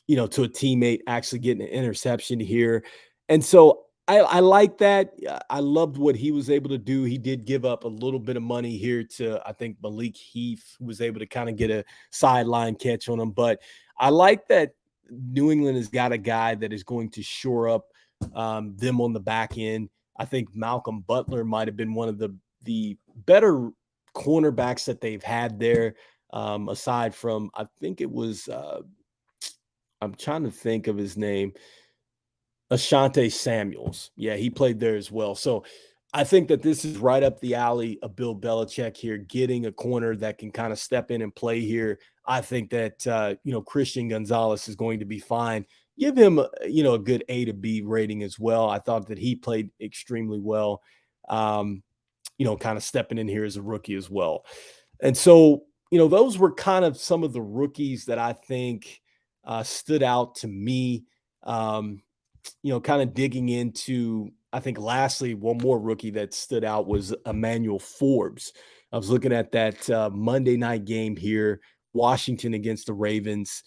to a teammate actually getting an interception here. And so I like that. I loved what he was able to do. He did give up a little bit of money here to, I think, Malik Heath, who was able to kind of get a sideline catch on him. But I like that New England has got a guy that is going to shore up them on the back end. I think Malcolm Butler might have been one of the better cornerbacks that they've had there, aside from, I think it was I'm trying to think of his name. Asante Samuels. Yeah, he played there as well. So I think that this is right up the alley of Bill Belichick here, getting a corner that can kind of step in and play here. I think that Christian Gonzalez is going to be fine. Give him a good A to B rating as well. I thought that he played extremely well. Kind of stepping in here as a rookie as well. And so, those were kind of some of the rookies that I think stood out to me. Kind of digging into, I think lastly, one more rookie that stood out was Emmanuel Forbes. I was looking at that Monday night game here, Washington against the Ravens.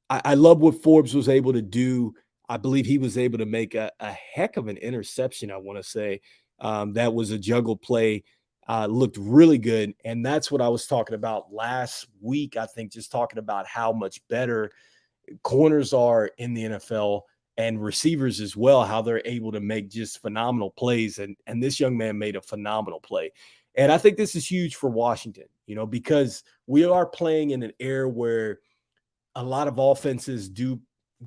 I love what Forbes was able to do. I believe he was able to make a heck of an interception, I want to say. That was a juggle play. Looked really good. And that's what I was talking about last week. I think just talking about how much better corners are in the NFL and receivers as well, how they're able to make just phenomenal plays. And this young man made a phenomenal play. And I think this is huge for Washington, because we are playing in an era where a lot of offenses do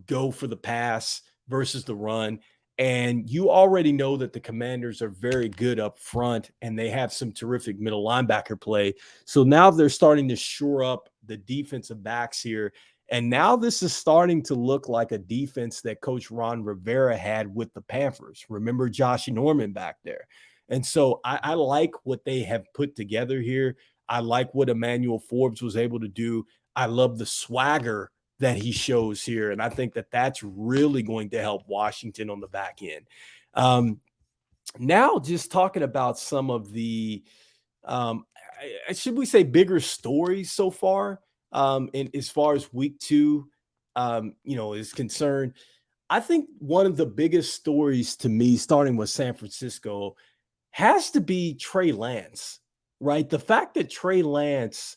go for the pass versus the run. And you already know that the Commanders are very good up front and they have some terrific middle linebacker play. So now they're starting to shore up the defensive backs here. And now this is starting to look like a defense that Coach Ron Rivera had with the Panthers. Remember Josh Norman back there. And so I like what they have put together here. I like what Emmanuel Forbes was able to do. I love the swagger that he shows here. And I think that that's really going to help Washington on the back end. Now, just talking about some of the, should we say, bigger stories so far, in as far as week two, is concerned. I think one of the biggest stories to me, starting with San Francisco, has to be Trey Lance, right? The fact that Trey Lance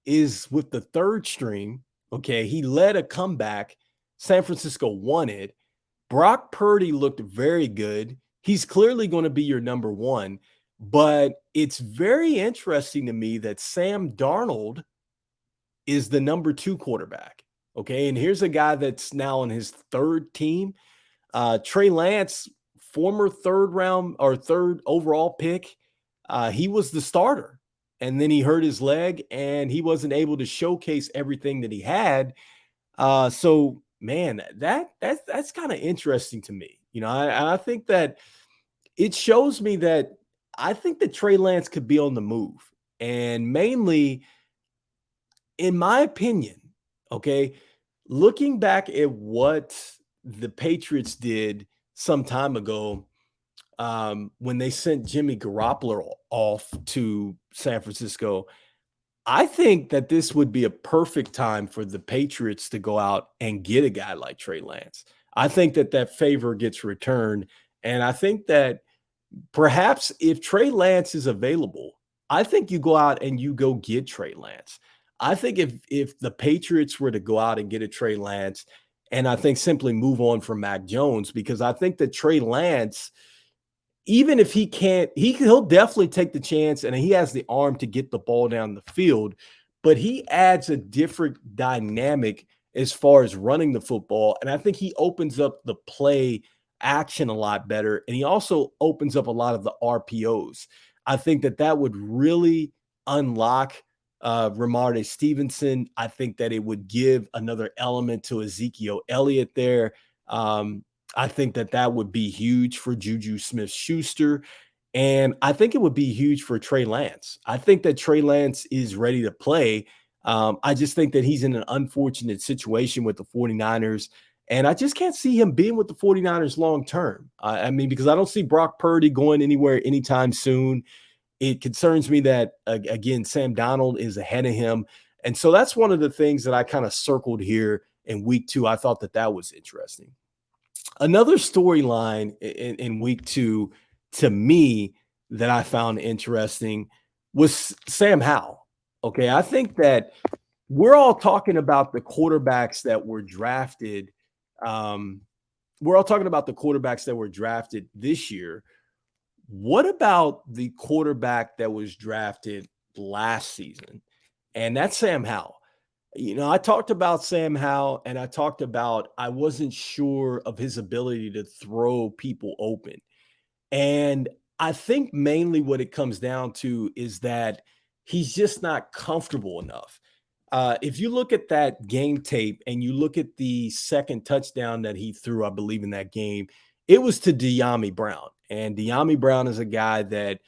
is with the third string. Okay, he led a comeback. San Francisco won it. Brock Purdy looked very good. He's clearly going to be your number one, but it's very interesting to me that Sam Darnold is the number two quarterback. Okay, and here's a guy that's now on his third team. Trey Lance, former third round or third overall pick, he was the starter. And then he hurt his leg and he wasn't able to showcase everything that he had. So man, that's kind of interesting to me. I think that it shows me that I think that Trey Lance could be on the move. And mainly, in my opinion, okay, looking back at what the Patriots did some time ago, when they sent Jimmy Garoppolo off to San Francisco, I think that this would be a perfect time for the Patriots to go out and get a guy like Trey Lance. I think that that favor gets returned. And I think that perhaps if Trey Lance is available, I think you go out and you go get Trey Lance. I think if the Patriots were to go out and get a Trey Lance, and I think simply move on from Mac Jones, because I think that Trey Lance, even if he can't, he'll definitely take the chance and he has the arm to get the ball down the field, but he adds a different dynamic as far as running the football. And I think he opens up the play action a lot better, and he also opens up a lot of the RPOs. I think that that would really unlock Ramardre Stevenson. I think that it would give another element to Ezekiel Elliott there. I think that that would be huge for Juju Smith-Schuster. And I think it would be huge for Trey Lance. I think that Trey Lance is ready to play. I just think that he's in an unfortunate situation with the 49ers. And I just can't see him being with the 49ers long term. I mean, because I don't see Brock Purdy going anywhere anytime soon. It concerns me that, again, Sam Donald is ahead of him. And so that's one of the things that I kind of circled here in week 2. I thought that that was interesting. Another storyline in week 2 to me that I found interesting was Sam Howell. Okay. I think that we're all talking about the quarterbacks that were drafted. Um, we're all talking about the quarterbacks that were drafted this year. What about the quarterback that was drafted last season? And that's Sam Howell. I talked about Sam Howell, and I talked about I wasn't sure of his ability to throw people open. And I think mainly what it comes down to is that he's just not comfortable enough. If you look at that game tape and you look at the second touchdown that he threw, I believe in that game, it was to De'Ami Brown. And De'Ami Brown is a guy that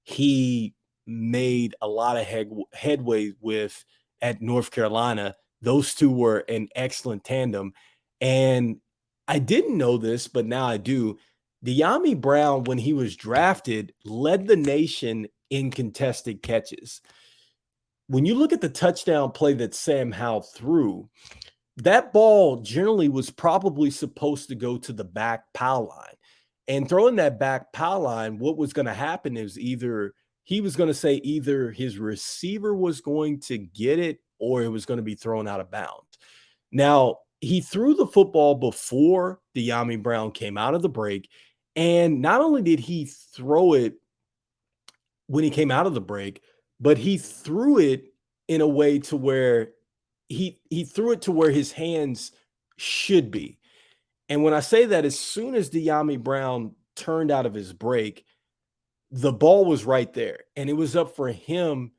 he made a lot of headway with at North Carolina. Those two were an excellent tandem. And I didn't know this, but now I do. De'Ami Brown, when he was drafted, led the nation in contested catches. When you look at the touchdown play that Sam Howell threw, that ball generally was probably supposed to go to the back power line. And throwing that back power line, what was going to happen is either his receiver was going to get it or it was going to be thrown out of bounds. Now, he threw the football before De'Ami Brown came out of the break. And not only did he throw it when he came out of the break, but he threw it in a way to where he threw it to where his hands should be. And when I say that, as soon as De'Ami Brown turned out of his break, the ball was right there. And it was up for him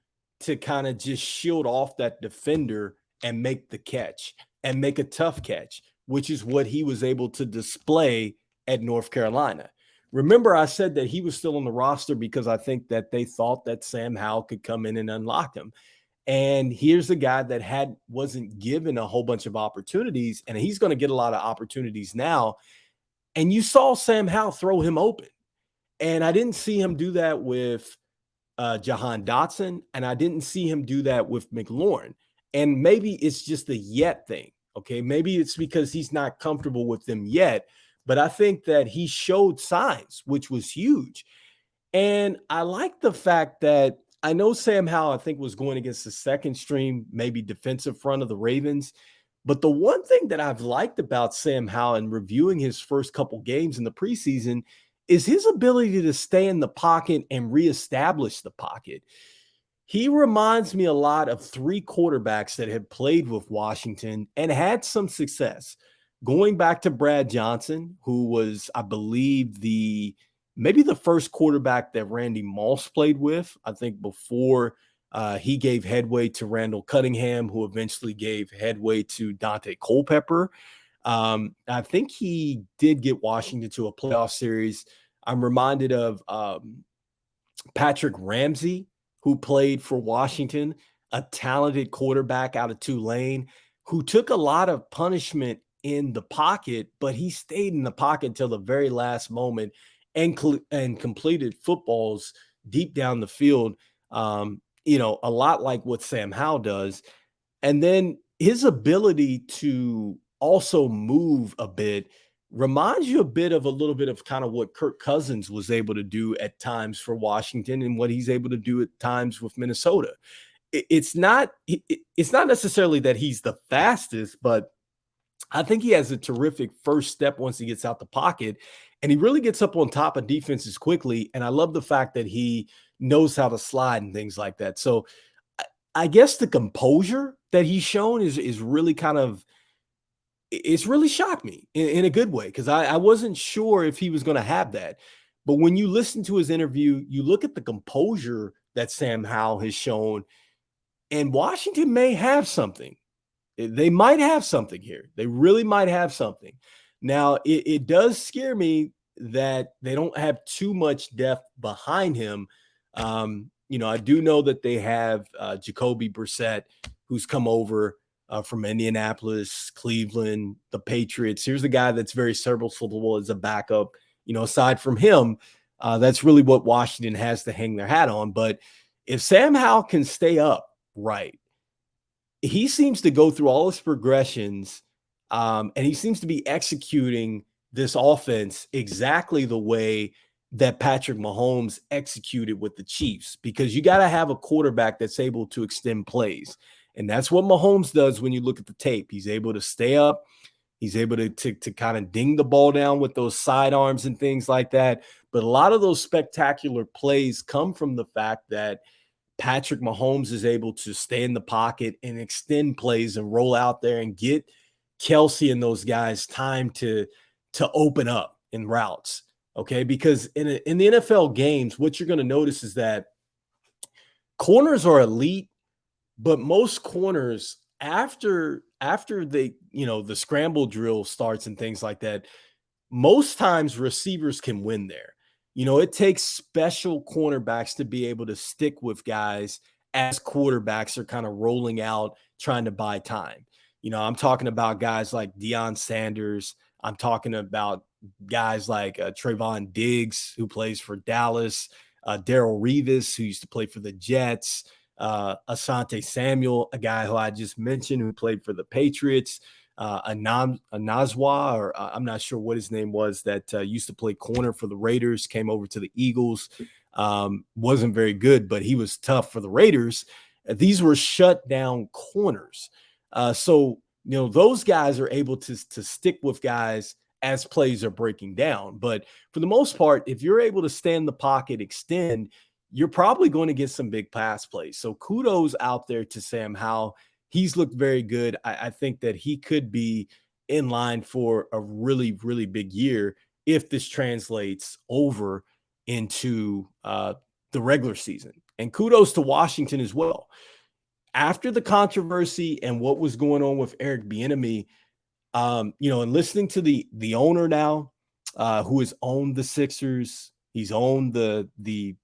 to kind of just shield off that defender and make the catch and make a tough catch, which is what he was able to display at North Carolina. Remember, I said that he was still on the roster because I think that they thought that Sam Howell could come in and unlock him. And here's a guy that wasn't given a whole bunch of opportunities, and he's going to get a lot of opportunities now. And you saw Sam Howell throw him open. And I didn't see him do that with Jahan Dotson, and I didn't see him do that with McLaurin. And maybe it's just a yet thing, okay? Maybe it's because he's not comfortable with them yet, but I think that he showed signs, which was huge. And I like the fact that I know Sam Howell, I think, was going against the second string, maybe defensive front of the Ravens. But the one thing that I've liked about Sam Howell in reviewing his first couple games in the preseason is his ability to stay in the pocket and reestablish the pocket. He reminds me a lot of 3 quarterbacks that had played with Washington and had some success. Going back to Brad Johnson, who was, I believe, maybe the first quarterback that Randy Moss played with, I think before he gave headway to Randall Cunningham, who eventually gave headway to Dante Culpepper. I think he did get Washington to a playoff series. I'm reminded of Patrick Ramsey, who played for Washington, a talented quarterback out of Tulane, who took a lot of punishment in the pocket, but he stayed in the pocket until the very last moment and completed footballs deep down the field, a lot like what Sam Howell does. And then his ability to also move a bit reminds you a little bit of kind of what Kirk Cousins was able to do at times for Washington and what he's able to do at times with Minnesota. It's not necessarily that he's the fastest, but I think he has a terrific first step once he gets out the pocket, and he really gets up on top of defenses quickly. And I love the fact that he knows how to slide and things like that. So I guess the composure that he's shown is really kind of it's really shocked me in a good way, because I wasn't sure if he was going to have that. But when you listen to his interview, you look at the composure that Sam Howell has shown, and Washington may have something. They might have something here. They really might have something. Now, it does scare me that they don't have too much depth behind him. I do know that they have Jacoby Brissett, who's come over from Indianapolis, Cleveland, the Patriots. Here's a guy that's very serviceable as a backup. Aside from him, that's really what Washington has to hang their hat on. But if Sam Howell can stay up right, he seems to go through all his progressions, and he seems to be executing this offense exactly the way that Patrick Mahomes executed with the Chiefs, because you got to have a quarterback that's able to extend plays. And that's what Mahomes does when you look at the tape. He's able to stay up. He's able to kind of ding the ball down with those sidearms and things like that. But a lot of those spectacular plays come from the fact that Patrick Mahomes is able to stay in the pocket and extend plays and roll out there and get Kelsey and those guys time to open up in routes. Okay, because in the NFL games, what you're going to notice is that corners are elite, but most corners, after they, the scramble drill starts and things like that, most times receivers can win there. It takes special cornerbacks to be able to stick with guys as quarterbacks are kind of rolling out, trying to buy time. I'm talking about guys like Deion Sanders. I'm talking about guys like Trayvon Diggs, who plays for Dallas, Darrelle Revis, who used to play for the Jets, Asante Samuel, a guy who I just mentioned who played for the Patriots, Anazwa, or I'm not sure what his name was, that used to play corner for the Raiders, came over to the Eagles, wasn't very good, but he was tough for the Raiders. These were shut down corners. So those guys are able to stick with guys as plays are breaking down. But for the most part, if you're able to stay in the pocket, extend, you're probably going to get some big pass plays. So kudos out there to Sam Howell. He's looked very good. I think that he could be in line for a really, really big year if this translates over into the regular season. And kudos to Washington as well. After the controversy and what was going on with Eric Bieniemy, and listening to the owner now, who has owned the Sixers, he's owned the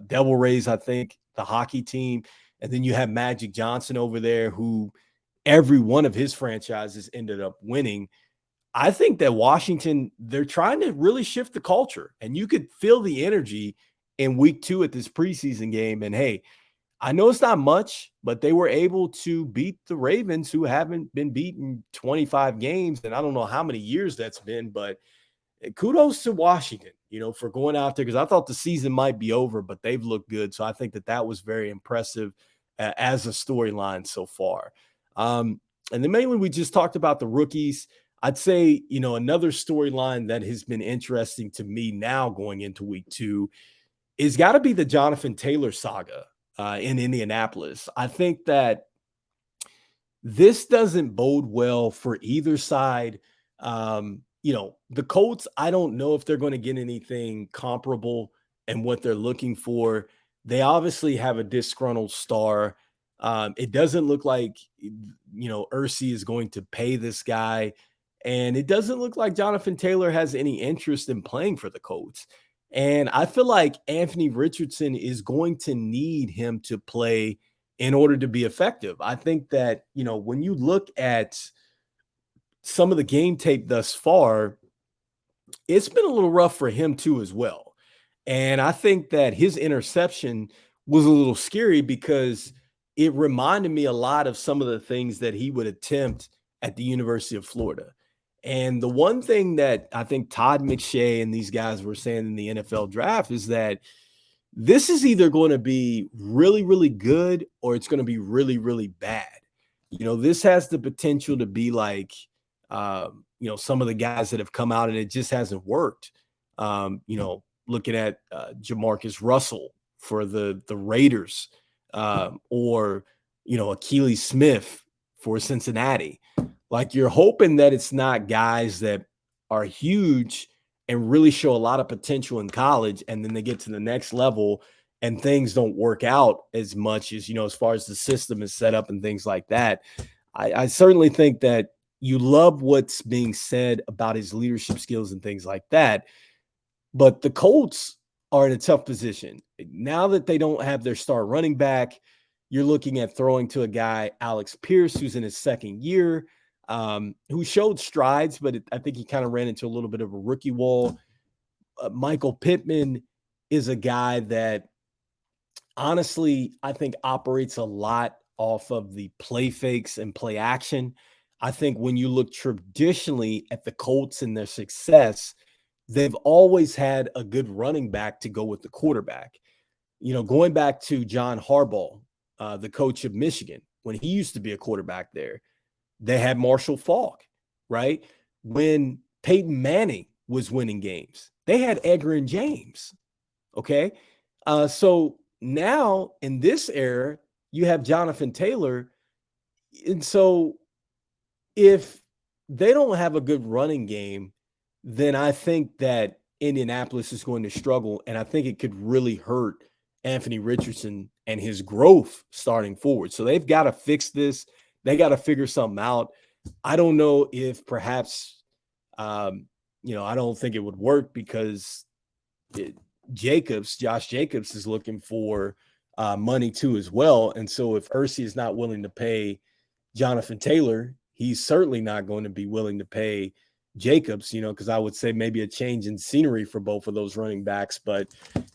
Devil Rays, I think, the hockey team, and then you have Magic Johnson over there, who every one of his franchises ended up winning. I think that Washington, they're trying to really shift the culture, and you could feel the energy in week 2 at this preseason game. And hey, I know it's not much, but they were able to beat the Ravens, who haven't been beaten 25 games. And I don't know how many years that's been, but kudos to Washington, for going out there, because I thought the season might be over, but they've looked good. So I think that was very impressive as a storyline so far. And then mainly we just talked about the rookies. I'd say, another storyline that has been interesting to me now going into week 2 is got to be the Jonathan Taylor saga in Indianapolis. I think that this doesn't bode well for either side. The Colts, I don't know if they're going to get anything comparable and what they're looking for. They obviously have a disgruntled star. It doesn't look like, Ursi is going to pay this guy. And it doesn't look like Jonathan Taylor has any interest in playing for the Colts. And I feel like Anthony Richardson is going to need him to play in order to be effective. I think that, when you look at some of the game tape thus far, it's been a little rough for him too as well. And I think that his interception was a little scary because it reminded me a lot of some of the things that he would attempt at the University of Florida. And the one thing that I think Todd McShay and these guys were saying in the NFL draft is that this is either going to be really, really good or it's going to be really, really bad. This has the potential to be like, some of the guys that have come out and it just hasn't worked. Looking at Jamarcus Russell for the Raiders, or Achilles Smith for Cincinnati. Like, you're hoping that it's not guys that are huge and really show a lot of potential in college, and then they get to the next level and things don't work out as much as, as far as the system is set up and things like that. I certainly think that you love what's being said about his leadership skills and things like that. But the Colts are in a tough position. Now that they don't have their star running back, you're looking at throwing to a guy, Alex Pierce, who's in his second year, who showed strides, but I think he kind of ran into a little bit of a rookie wall. Michael Pittman is a guy that, honestly, I think operates a lot off of the play fakes and play action. I think when you look traditionally at the Colts and their success, they've always had a good running back to go with the quarterback. Going back to John Harbaugh, the coach of Michigan, when he used to be a quarterback there, they had Marshall Faulk, right? When Peyton Manning was winning games, they had Edgar and James. Okay. So now in this era, you have Jonathan Taylor. And so if they don't have a good running game, then I think that Indianapolis is going to struggle. And I think it could really hurt Anthony Richardson and his growth starting forward. So they've got to fix this. They got to figure something out. I don't know if perhaps, I don't think it would work because Josh Jacobs is looking for money too as well. And so if Ursi is not willing to pay Jonathan Taylor, he's certainly not going to be willing to pay Jacobs, because I would say maybe a change in scenery for both of those running backs. But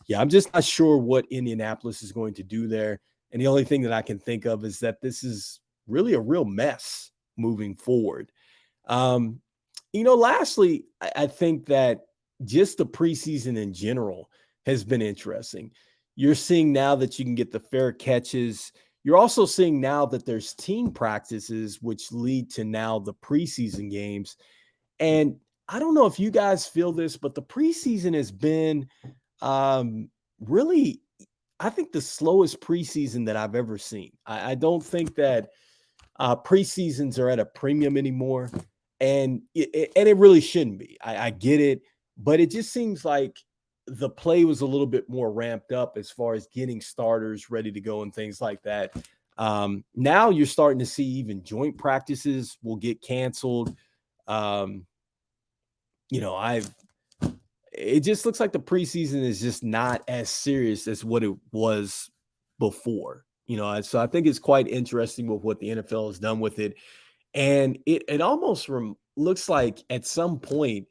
yeah, I'm just not sure what Indianapolis is going to do there. And the only thing that I can think of is that this is really a real mess moving forward. Lastly, I think that just the preseason in general has been interesting. You're seeing now that you can get the fair catches. You're also seeing now that there's team practices, which lead to now the preseason games. And I don't know if you guys feel this, but the preseason has been really, I think, the slowest preseason that I've ever seen. I don't think that preseasons are at a premium anymore. And it really shouldn't be. I get it, but it just seems like the play was a little bit more ramped up as far as getting starters ready to go and things like that. Now you're starting to see even joint practices will get canceled. It just looks like the preseason is just not as serious as what it was before. So I think it's quite interesting with what the NFL has done with it. And it almost looks like at some point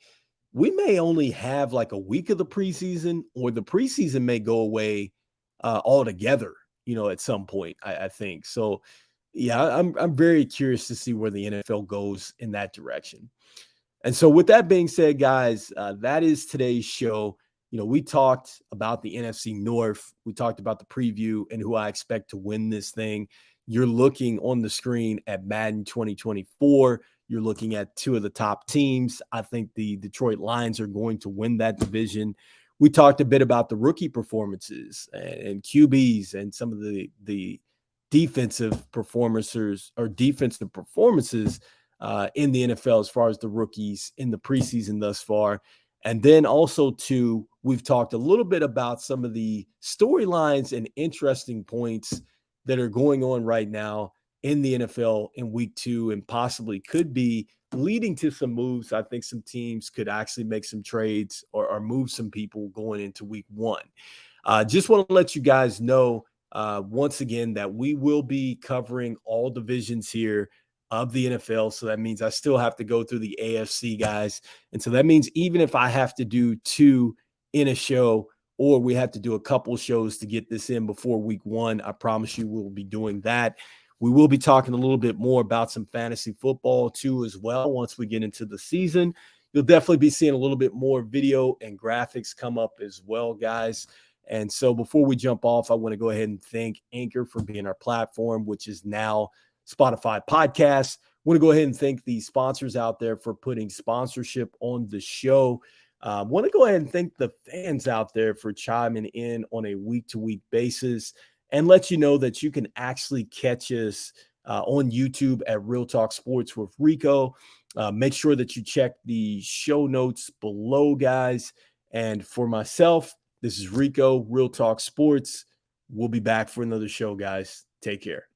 we may only have like a week of the preseason, or the preseason may go away altogether, at some point, I think. So, yeah, I'm very curious to see where the NFL goes in that direction. And so with that being said, guys, that is today's show. We talked about the NFC North. We talked about the preview and who I expect to win this thing. You're looking on the screen at Madden 2024. You're looking at two of the top teams. I think the Detroit Lions are going to win that division. We talked a bit about the rookie performances and QBs and some of the defensive performances in the NFL as far as the rookies in the preseason thus far. And then also, too, we've talked a little bit about some of the storylines and interesting points that are going on right now in the NFL in week 2 and possibly could be leading to some moves. I think some teams could actually make some trades or move some people going into week 1. Just want to let you guys know once again that we will be covering all divisions here of the NFL. So that means I still have to go through the AFC, guys. And so that means even if I have to do 2 in a show, or we have to do a couple shows to get this in before week 1, I promise you we'll be doing that. We will be talking a little bit more about some fantasy football too as well once we get into the season. You'll definitely be seeing a little bit more video and graphics come up as well, guys. And so before we jump off, I want to go ahead and thank Anchor for being our platform, which is now Spotify Podcasts. I want to go ahead and thank the sponsors out there for putting sponsorship on the show. I want to go ahead and thank the fans out there for chiming in on a week-to-week basis and let you know that you can actually catch us on YouTube at Real Talk Sports with Rico. Make sure that you check the show notes below, guys. And for myself, this is Rico, Real Talk Sports. We'll be back for another show, guys. Take care.